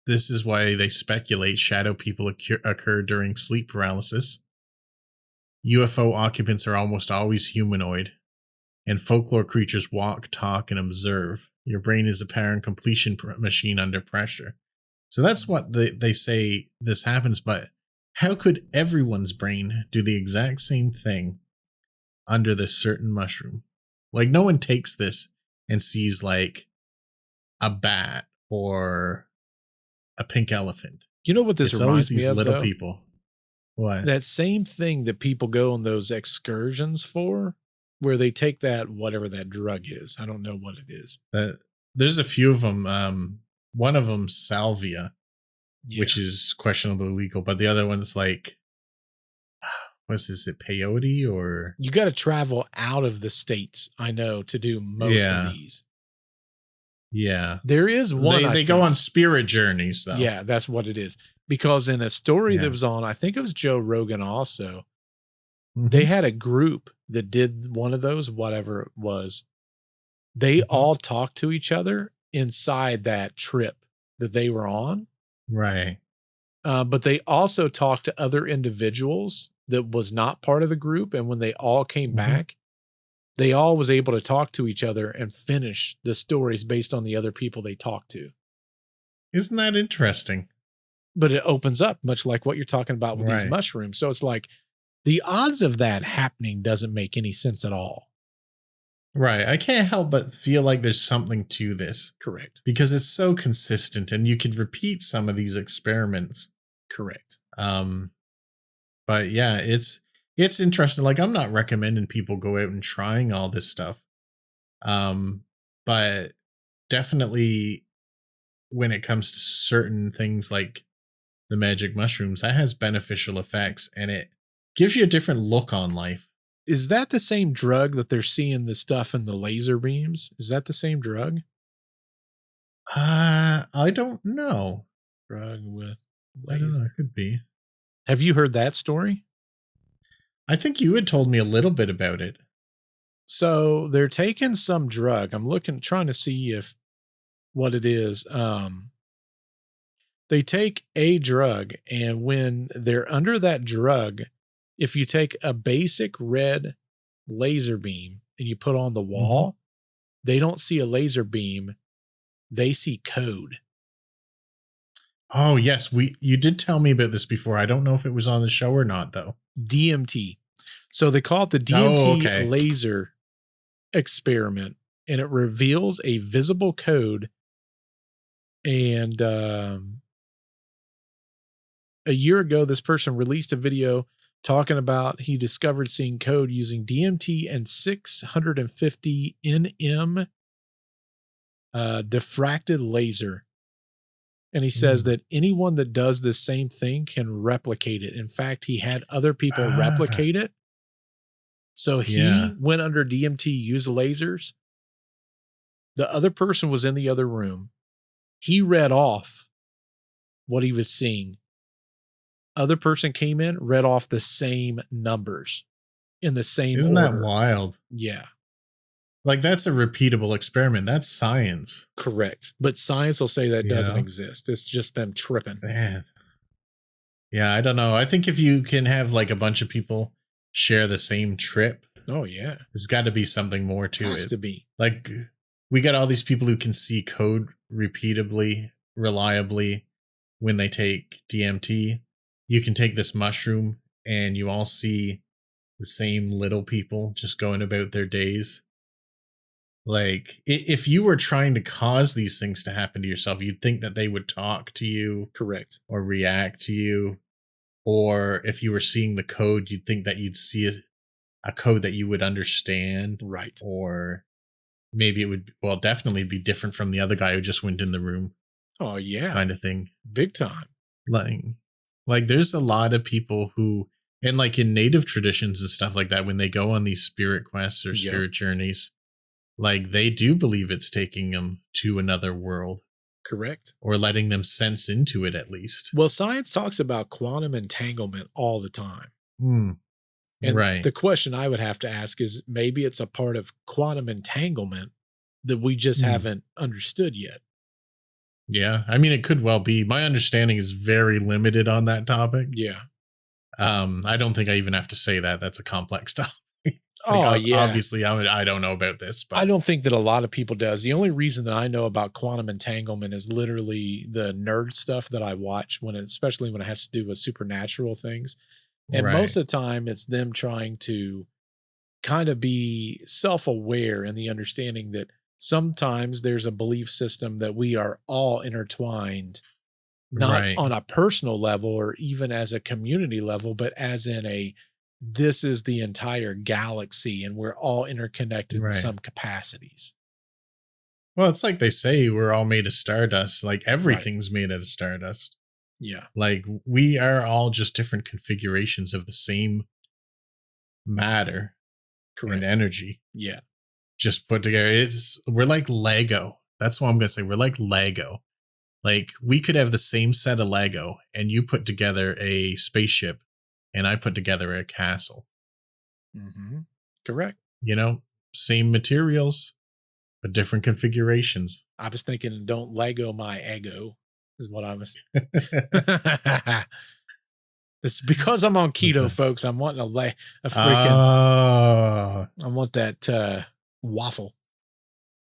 this is why they speculate shadow people occur during sleep paralysis. UFO occupants are almost always humanoid. And folklore creatures walk, talk, and observe. Your brain is a parent completion machine under pressure. So that's what they say this happens. But how could everyone's brain do the exact same thing under this certain mushroom? Like, no one takes this and sees like a bat or a pink elephant. You know what this it's reminds always these me of, little though? people. What? That same thing that people go on those excursions for, where they take that, whatever that drug is. I don't know what it is. There's a few of them. One of them, salvia, which is questionably legal, but the other one's like, what's this? Is it peyote or? You got to travel out of the States, I know, to do most of these. Yeah. There is one. They go on spirit journeys, though. Yeah, that's what it is. Because in a story that was on, I think it was Joe Rogan also, they had a group that did one of those, whatever it was. They all talked to each other inside that trip that they were on. Right. But they also talked to other individuals that was not part of the group. And when they all came back, they all was able to talk to each other and finish the stories based on the other people they talked to. Isn't that interesting? But it opens up, much like what you're talking about with these mushrooms. So it's like the odds of that happening doesn't make any sense at all. Right. I can't help but feel like there's something to this. Correct. Because it's so consistent and you could repeat some of these experiments. Correct. But yeah, it's interesting. Like, I'm not recommending people go out and trying all this stuff. But definitely when it comes to certain things like the magic mushrooms, that has beneficial effects and it gives you a different look on life. Is that the same drug that they're seeing the stuff in the laser beams? Is that the same drug? I don't know. Drug with laser. I don't know. It could be. Have you heard that story? I think you had told me a little bit about it. So they're taking some drug. I'm trying to see what it is. They take a drug, and when they're under that drug, if you take a basic red laser beam and you put on the wall, they don't see a laser beam. They see code. Oh, yes. You did tell me about this before. I don't know if it was on the show or not, though. DMT. So they call it the DMT laser experiment, and it reveals a visible code. And a year ago, this person released a video talking about he discovered seeing code using DMT and 650 NM diffracted laser. And he says that anyone that does this same thing can replicate it. In fact, he had other people replicate it. So he went under DMT, used lasers. The other person was in the other room. He read off what he was seeing. Other person came in, read off the same numbers in the same Isn't order. that wild? Yeah. Like, that's a repeatable experiment. That's science. Correct. But science will say that doesn't exist. It's just them tripping. Man. Yeah, I don't know. I think if you can have like a bunch of people share the same trip. Oh, yeah. There's got to be something more to it. Has to be. Like, we got all these people who can see code repeatably, reliably when they take DMT. You can take this mushroom and you all see the same little people just going about their days. Like, if you were trying to cause these things to happen to yourself, you'd think that they would talk to you. Correct. Or react to you. Or if you were seeing the code, you'd think that you'd see a code that you would understand. Right. Or maybe it would, definitely be different from the other guy who just went in the room. Oh, yeah. Kind of thing. Big time. Like there's a lot of people who, and like in native traditions and stuff like that, when they go on these spirit quests or spirit journeys, like they do believe it's taking them to another world. Correct. Or letting them sense into it at least. Well, science talks about quantum entanglement all the time. And the question I would have to ask is maybe it's a part of quantum entanglement that we just haven't understood yet. Yeah. I mean, it could well be. My understanding is very limited on that topic. Yeah. I don't think I even have to say that. That's a complex topic. Obviously, I don't know about this, but I don't think that a lot of people does. The only reason that I know about quantum entanglement is literally the nerd stuff that I watch especially when it has to do with supernatural things. And most of the time it's them trying to kind of be self-aware in the understanding that sometimes there's a belief system that we are all intertwined, not on a personal level or even as a community level, but as in this is the entire galaxy and we're all interconnected in some capacities. Well, it's like they say we're all made of stardust. Like everything's made out of stardust. Yeah. Like we are all just different configurations of the same matter and energy. Yeah. Just put together. We're like Lego. That's what I'm going to say. We're like Lego. Like we could have the same set of Lego and you put together a spaceship and I put together a castle. Mm-hmm. Correct. You know, same materials, but different configurations. I was thinking, don't Lego my ego, is what I was. It's because I'm on keto, folks. I'm wanting a freaking. I want that waffle.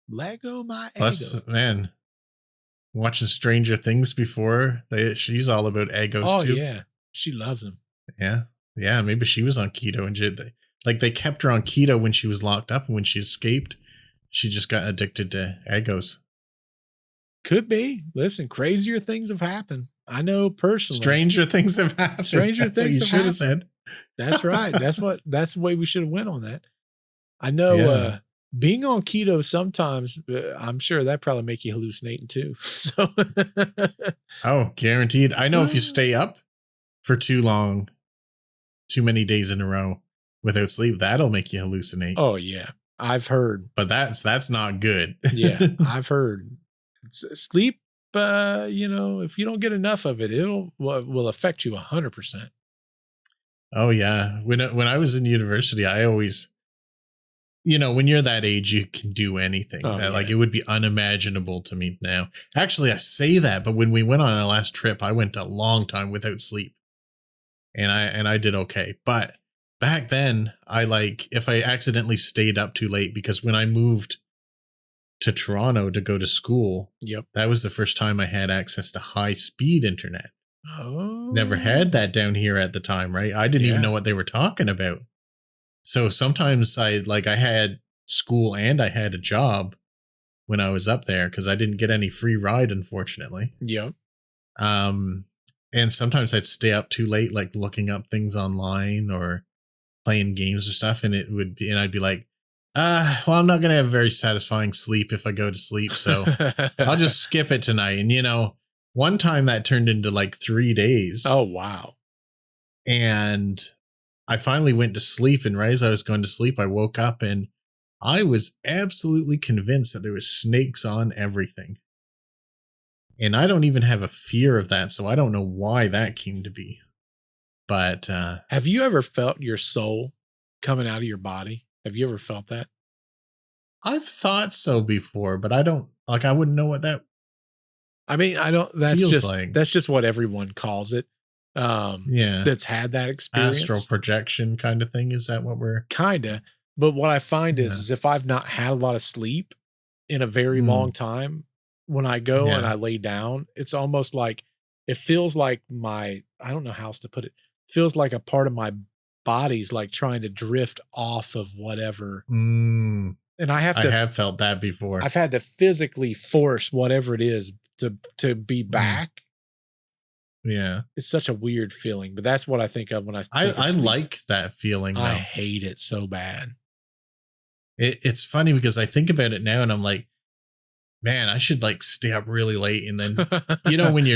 Lego my ego. Plus, man, watching Stranger Things before, she's all about egos too. Oh yeah, she loves them. Yeah. Maybe she was on keto and they kept her on keto when she was locked up, and when she escaped, she just got addicted to egos. Could be. Listen, crazier things have happened. I know personally. Stranger things have happened. Stranger That's things what you should have said. That's right. That's the way we should have went on that. I know being on keto sometimes, I'm sure that probably make you hallucinating too. So oh, guaranteed. I know if you stay up for too long, too many days in a row without sleep, that'll make you hallucinate. Oh yeah. I've heard. But that's not good. Yeah, I've heard. Sleep, if you don't get enough of it, will affect you 100%. Oh yeah. When I was in university, I always, when you're that age, you can do anything. Like it would be unimaginable to me now. Actually, I say that, but when we went on our last trip, I went a long time without sleep, and I did okay. But back then, if I accidentally stayed up too late, because when I moved to Toronto to go to school, that was the first time I had access to high speed internet. Oh, never had that down here at the time, right? I didn't even know what they were talking about. So sometimes I had school and I had a job when I was up there because I didn't get any free ride, unfortunately. Yep. And sometimes I'd stay up too late, like looking up things online or playing games or stuff, and I'd be like, well, I'm not going to have very satisfying sleep if I go to sleep, so I'll just skip it tonight. And, one time that turned into 3 days. Oh, wow. And I finally went to sleep, and right as I was going to sleep, I woke up and I was absolutely convinced that there was snakes on everything. And I don't even have a fear of that, so I don't know why that came to be. But have you ever felt your soul coming out of your body? Have you ever felt that? I've thought so before, but I don't I wouldn't know what that. I mean, I don't. That's just what everyone calls it. That's had that experience. Astral projection kind of thing. Is that what we're kinda? But what I find is if I've not had a lot of sleep in a very long time, when I go and I lay down, it's almost like it feels like I don't know how else to put it. Feels like a part of my body's trying to drift off of whatever. And I have felt that before. I've had to physically force whatever it is to be back. Yeah. It's such a weird feeling, but that's what I think of when I like that feeling. I hate it so bad. It's funny because I think about it now and I'm like, man, I should stay up really late. And then, when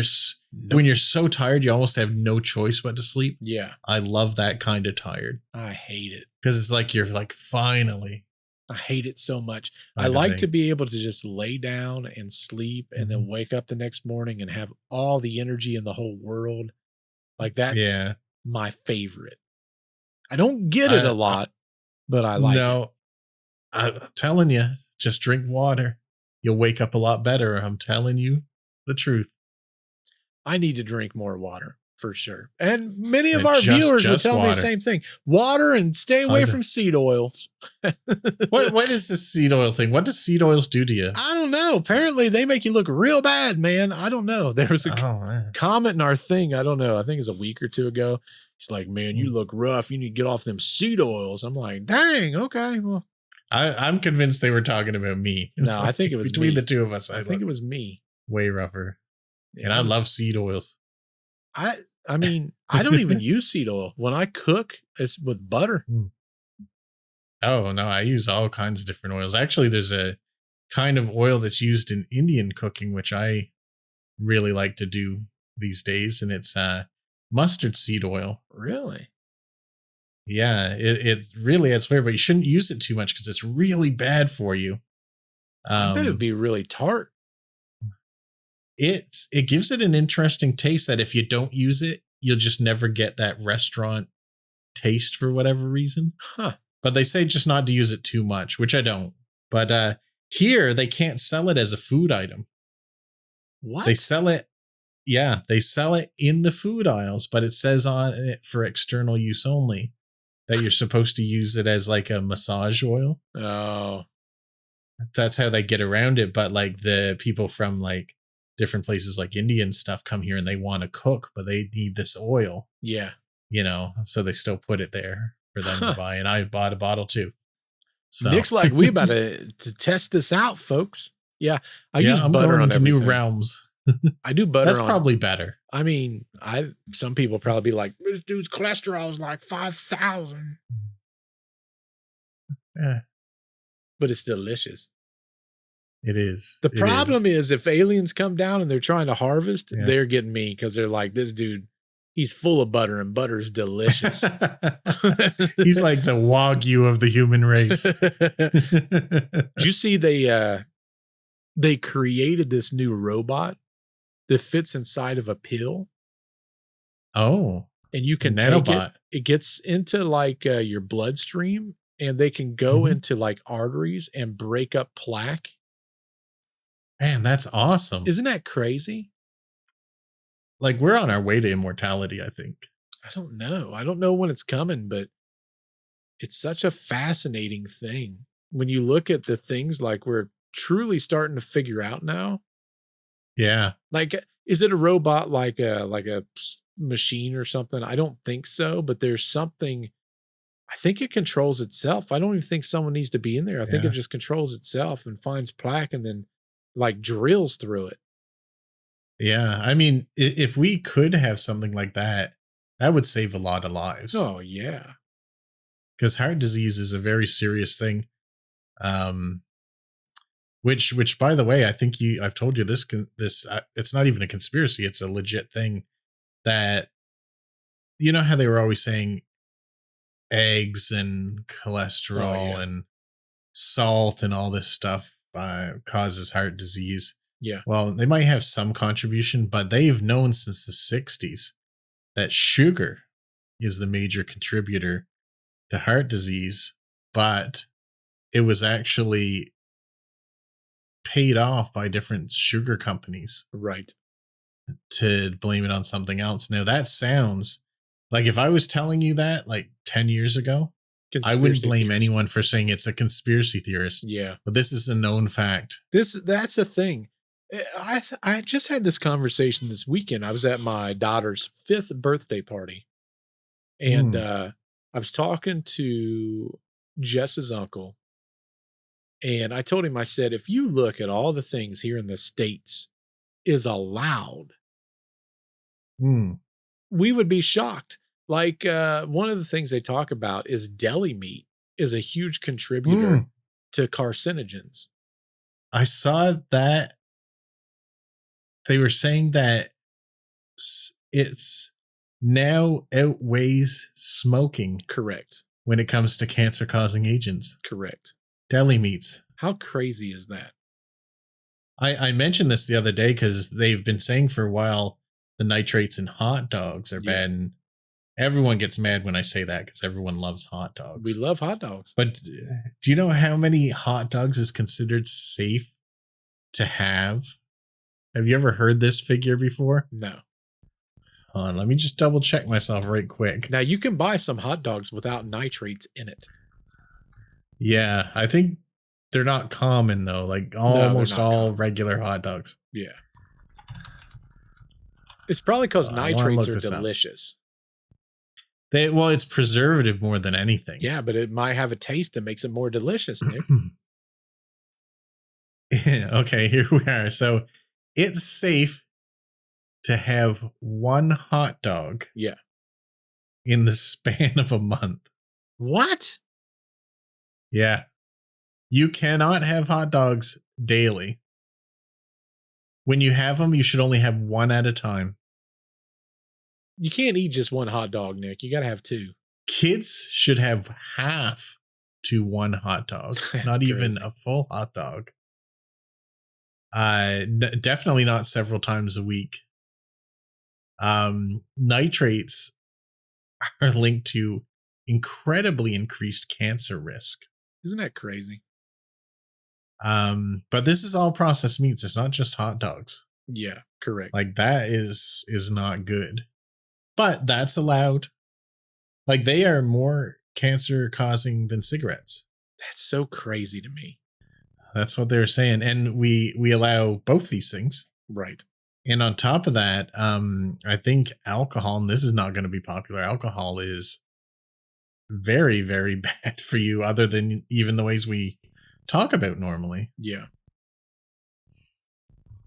you're so tired, you almost have no choice but to sleep. Yeah. I love that kind of tired. I hate it. Because it's you're finally. I hate it so much. I like to be able to just lay down and sleep and then wake up the next morning and have all the energy in the whole world. That's my favorite. I don't get it a lot, but I like it. I'm telling you, just drink water. You'll wake up a lot better. I'm telling you the truth. I need to drink more water. For sure. And many of And our viewers will just tell me water. the same thing. Water and stay away from seed oils. What is this seed oil thing? What does seed oils do to you? I don't know. Apparently they make you look real bad, man. I don't know. There was a comment in our thing. I don't know. I think it's a week or two ago. He's like, man, you look rough. You need to get off them seed oils. I'm like, dang, okay. Well, I'm convinced they were talking about me. No, I think it was between me. the two of us. I think it was me. Way rougher. Yeah, and I love seed oils. I mean, I don't even use seed oil. When I cook, it's with butter. Oh, no, I use all kinds of different oils. Actually, there's a kind of oil that's used in Indian cooking, which I really like to do these days, and it's mustard seed oil. Really? Yeah, it really adds flavor, but you shouldn't use it too much because it's really bad for you. I bet it'd be really tart. It gives it an interesting taste that if you don't use it, you'll just never get that restaurant taste for whatever reason. Huh. But they say just not to use it too much, which I don't. But here they can't sell it as a food item. What? They sell it. Yeah, they sell it in the food aisles, but it says on it for external use only that you're supposed to use it as like a massage oil. Oh. That's how they get around it. But like the people from like different places like India and stuff come here and they want to cook, but they need this oil. Yeah. You know, so they still put it there for them to buy. And I bought a bottle too. So. Nick's like, we about to test this out, folks. Yeah. I use butter on everything. New realms. I do butter. That's probably better. I mean, some people probably be like, this dude's cholesterol is like 5,000. Yeah. But it's delicious. It is. The problem is if aliens come down and they're trying to harvest, they're getting me because they're like, this dude, he's full of butter and butter's delicious. He's like the Wagyu of the human race. Did you see they created this new robot that fits inside of a pill? Oh. And you can take it. It gets into like your bloodstream and they can go into like arteries and break up plaque. Man, that's awesome. Isn't that crazy? Like we're on our way to immortality, I think. I don't know. I don't know when it's coming, but it's such a fascinating thing. When you look at the things like we're truly starting to figure out now. Yeah. Like, is it a robot like a machine or something? I don't think so, but there's something. I think it controls itself. I don't even think someone needs to be in there. I think it just controls itself and finds plaque and then like drills through it. Yeah. I mean, if we could have something like that, that would save a lot of lives. Oh, yeah. Because heart disease is a very serious thing. Which by the way, I think I've told you this, it's not even a conspiracy. It's a legit thing that, you know how they were always saying eggs and cholesterol and salt and all this stuff causes heart disease. Yeah. Well, they might have some contribution, but they've known since the 60s that sugar is the major contributor to heart disease, but it was actually paid off by different sugar companies. Right. To blame it on something else. Now that sounds like if I was telling you that like 10 years ago, I wouldn't blame anyone for saying it's a conspiracy theorist. Yeah. But this is a known fact. That's the thing. I just had this conversation this weekend. I was at my daughter's 5th birthday party. And I was talking to Jess's uncle. And I told him, I said, if you look at all the things here in the States is allowed, we would be shocked. Like one of the things they talk about is deli meat is a huge contributor to carcinogens. I saw that they were saying that it's now outweighs smoking. Correct. When it comes to cancer causing agents. Correct. Deli meats. How crazy is that? I mentioned this the other day because they've been saying for a while the nitrates in hot dogs are bad. And everyone gets mad when I say that because everyone loves hot dogs. We love hot dogs. But do you know how many hot dogs is considered safe to have? Have you ever heard this figure before? No. Hold on, let me just double check myself right quick. Now, you can buy some hot dogs without nitrates in it. Yeah, I think they're not common, though. Like, almost all regular hot dogs. Yeah. It's probably because nitrates are delicious. Well, it's preservative more than anything. Yeah, but it might have a taste that makes it more delicious, Nick. Okay, here we are. So it's safe to have one hot dog. Yeah. In the span of a month. What? Yeah. You cannot have hot dogs daily. When you have them, you should only have one at a time. You can't eat just one hot dog, Nick. You got to have two. Kids should have half to one hot dog, not even a full hot dog. Definitely not several times a week. Nitrates are linked to incredibly increased cancer risk. Isn't that crazy? But this is all processed meats. It's not just hot dogs. Yeah, correct. Like, that is not good. But that's allowed. Like, they are more cancer causing than cigarettes. That's so crazy to me. That's what they're saying. And we allow both these things. Right. And on top of that, I think alcohol, and this is not going to be popular, alcohol is very, very bad for you, other than even the ways we talk about normally. Yeah.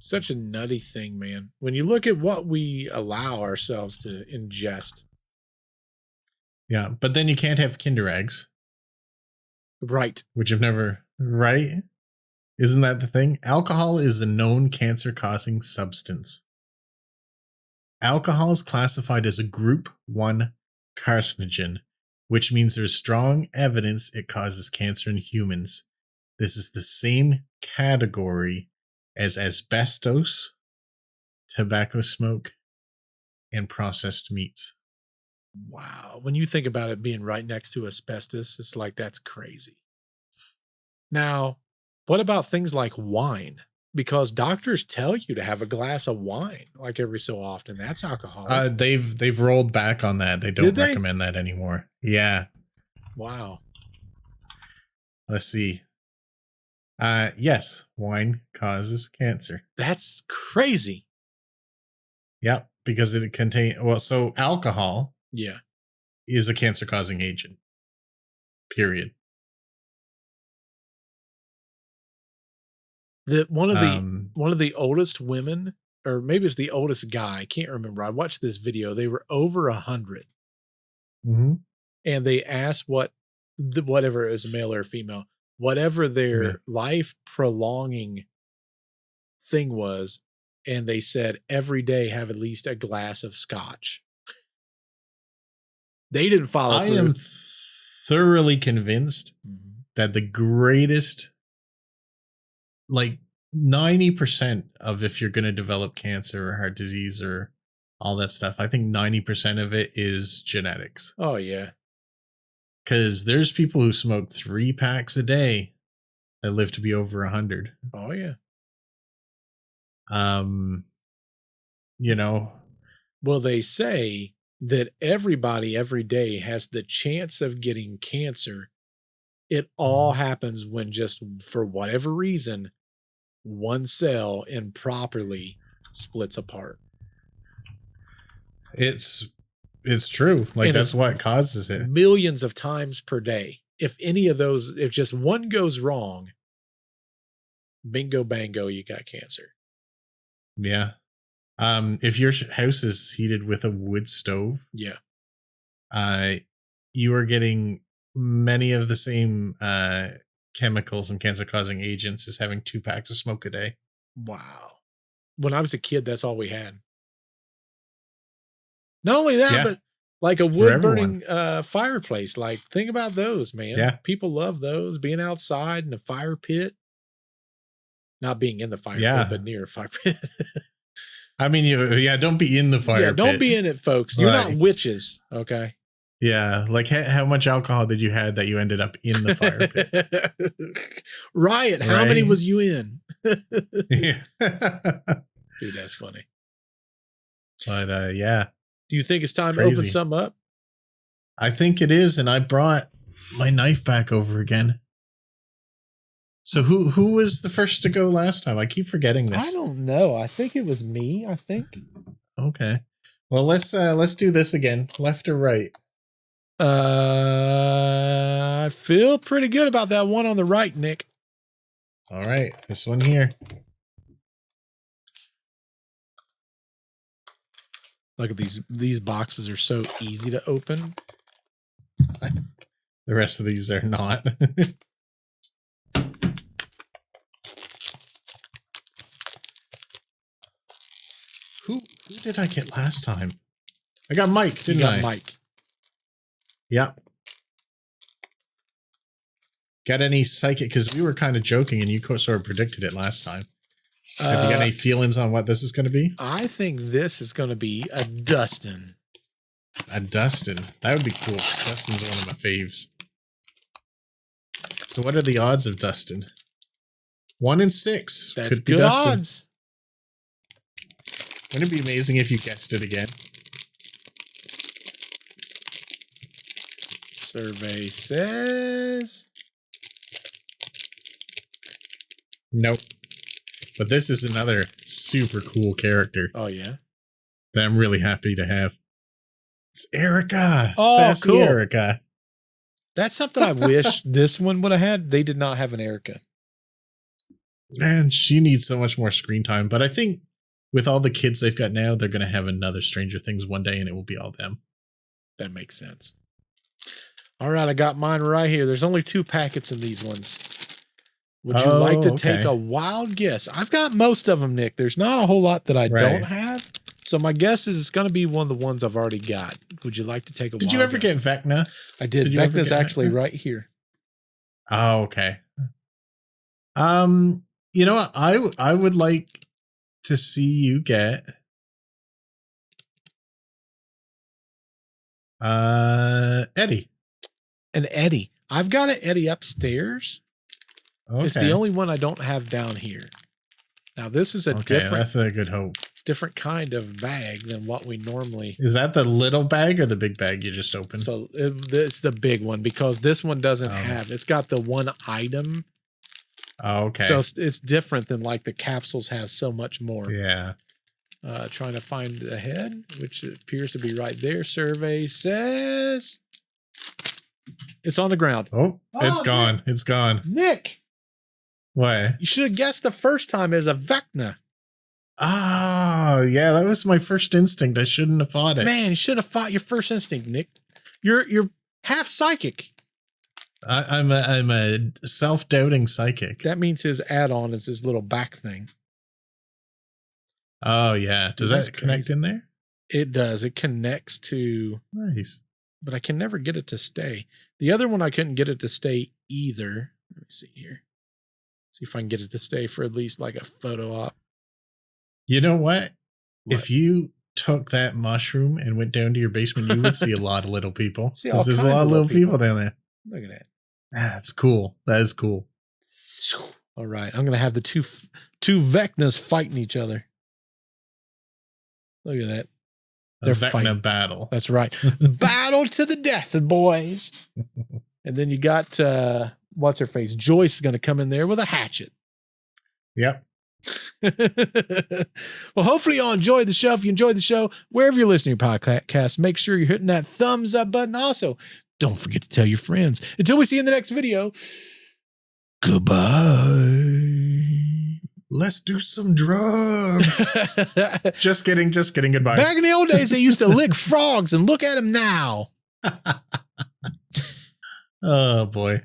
Such a nutty thing, man. When you look at what we allow ourselves to ingest. Yeah, but then you can't have Kinder Eggs. Right. Which have never, right? Isn't that the thing? Alcohol is a known cancer-causing substance. Alcohol is classified as a Group 1 carcinogen, which means there's strong evidence it causes cancer in humans. This is the same category as asbestos, tobacco smoke, and processed meats. Wow. When you think about it being right next to asbestos, it's like, that's crazy. Now, what about things like wine? Because doctors tell you to have a glass of wine like every so often. That's alcohol. They've rolled back on that. They don't recommend that anymore. Yeah. Wow. Let's see. Yes, wine causes cancer. That's crazy. Yep, because it contains, so alcohol is a cancer-causing agent. Period. One of the oldest women, or maybe it's the oldest guy, I can't remember. I watched this video. They were over 100. Mm-hmm. And they asked whatever it is, male or female, whatever their life prolonging thing was. And they said every day have at least a glass of scotch. They didn't follow through. I am thoroughly convinced that the greatest, like 90% of, if you're going to develop cancer or heart disease or all that stuff, I think 90% of it is genetics. Oh, yeah. Because there's people who smoke 3 packs a day that live to be over 100. Oh, yeah. You know. Well, they say that everybody every day has the chance of getting cancer. It all happens when, just for whatever reason, one cell improperly splits apart. It's true. Like, and that's what causes it. Millions of times per day. If just one goes wrong, bingo bango, you got cancer. Yeah. If your house is heated with a wood stove, you are getting many of the same chemicals and cancer-causing agents as having 2 packs of smoke a day. Wow. When I was a kid, that's all we had. Not only that, but like a wood-burning fireplace. Like, think about those, man. Yeah. People love those. Being outside in a fire pit. Not being in the fire pit, but near a fire pit. I mean, don't be in the fire pit. Yeah, don't be in it, folks. You're not witches, okay? Yeah, like how much alcohol did you have that you ended up in the fire pit? Riot, how many was you in? Yeah. Dude, that's funny. But yeah. Do you think it's time to open some up? I think it is, and I brought my knife back over again. So who was the first to go last time? I keep forgetting this. I don't know. I think it was me. I think. Okay. Well, let's do this again. Left or right? I feel pretty good about that one on the right, Nick. All right, this one here. Look at these boxes are so easy to open. The rest of these are not. Who did I get last time? I got Mike, didn't I? Mike. Yep. Got any psychic? Because we were kind of joking and you sort of predicted it last time. Have you got any feelings on what this is going to be? I think this is going to be a Dustin. A Dustin. That would be cool. Dustin's one of my faves. So what are the odds of Dustin? 1 in 6. That's could be good Dustin. odds. Wouldn't it be amazing if you guessed it again? Survey says... Nope. But this is another super cool character. Oh, yeah? That I'm really happy to have. It's Erica. Oh, Sassy cool. Erica. That's something I wish this one would have had. They did not have an Erica. Man, she needs so much more screen time. But I think with all the kids they've got now, they're going to have another Stranger Things one day and it will be all them. That makes sense. All right, I got mine right here. There's only 2 packets in these ones. Would you like to take a wild guess? I've got most of them, Nick. There's not a whole lot that I don't have. So my guess is it's going to be one of the ones I've already got. Would you like to take a wild guess? Did you ever get Vecna? I did. Vecna's actually right here. Oh, okay. You know what? I would like to see you get Eddie. An Eddie. I've got an Eddie upstairs. Okay. It's the only one I don't have down here. Now this is a different. That's a good hope. Different kind of bag than what we normally. Is that the little bag or the big bag you just opened? So it's the big one because this one doesn't have. It's got the one item. Oh, okay. So it's different than like the capsules have so much more. Yeah. Trying to find the head, which appears to be right there. Survey says it's on the ground. Oh, it's gone. Nick. It's gone. Nick. What? You should have guessed the first time as a Vecna. Oh, yeah, that was my first instinct. I shouldn't have fought it. Man, you should have fought your first instinct, Nick. You're half psychic. I'm a self-doubting psychic. That means his add-on is his little back thing. Oh, yeah. Does that connect in there? It does. It connects to... Nice. But I can never get it to stay. The other one, I couldn't get it to stay either. Let me see here. See if I can get it to stay for at least like a photo op. You know what? If you took that mushroom and went down to your basement, you would see a lot of little people. There's a lot of little people down there. Look at that. That's cool. That is cool. All right. I'm going to have the two Vecnas fighting each other. Look at that. They're fighting a battle. That's right. Battle to the death, boys. And then you got, what's her face? Joyce is going to come in there with a hatchet. Yep. Well, hopefully y'all enjoyed the show. If you enjoyed the show, wherever you're listening to your podcast, make sure you're hitting that thumbs up button. Also, don't forget to tell your friends. Until we see you in the next video, goodbye. Let's do some drugs. Just kidding. Goodbye. Back in the old days, they used to lick frogs, and look at them now. Oh, boy.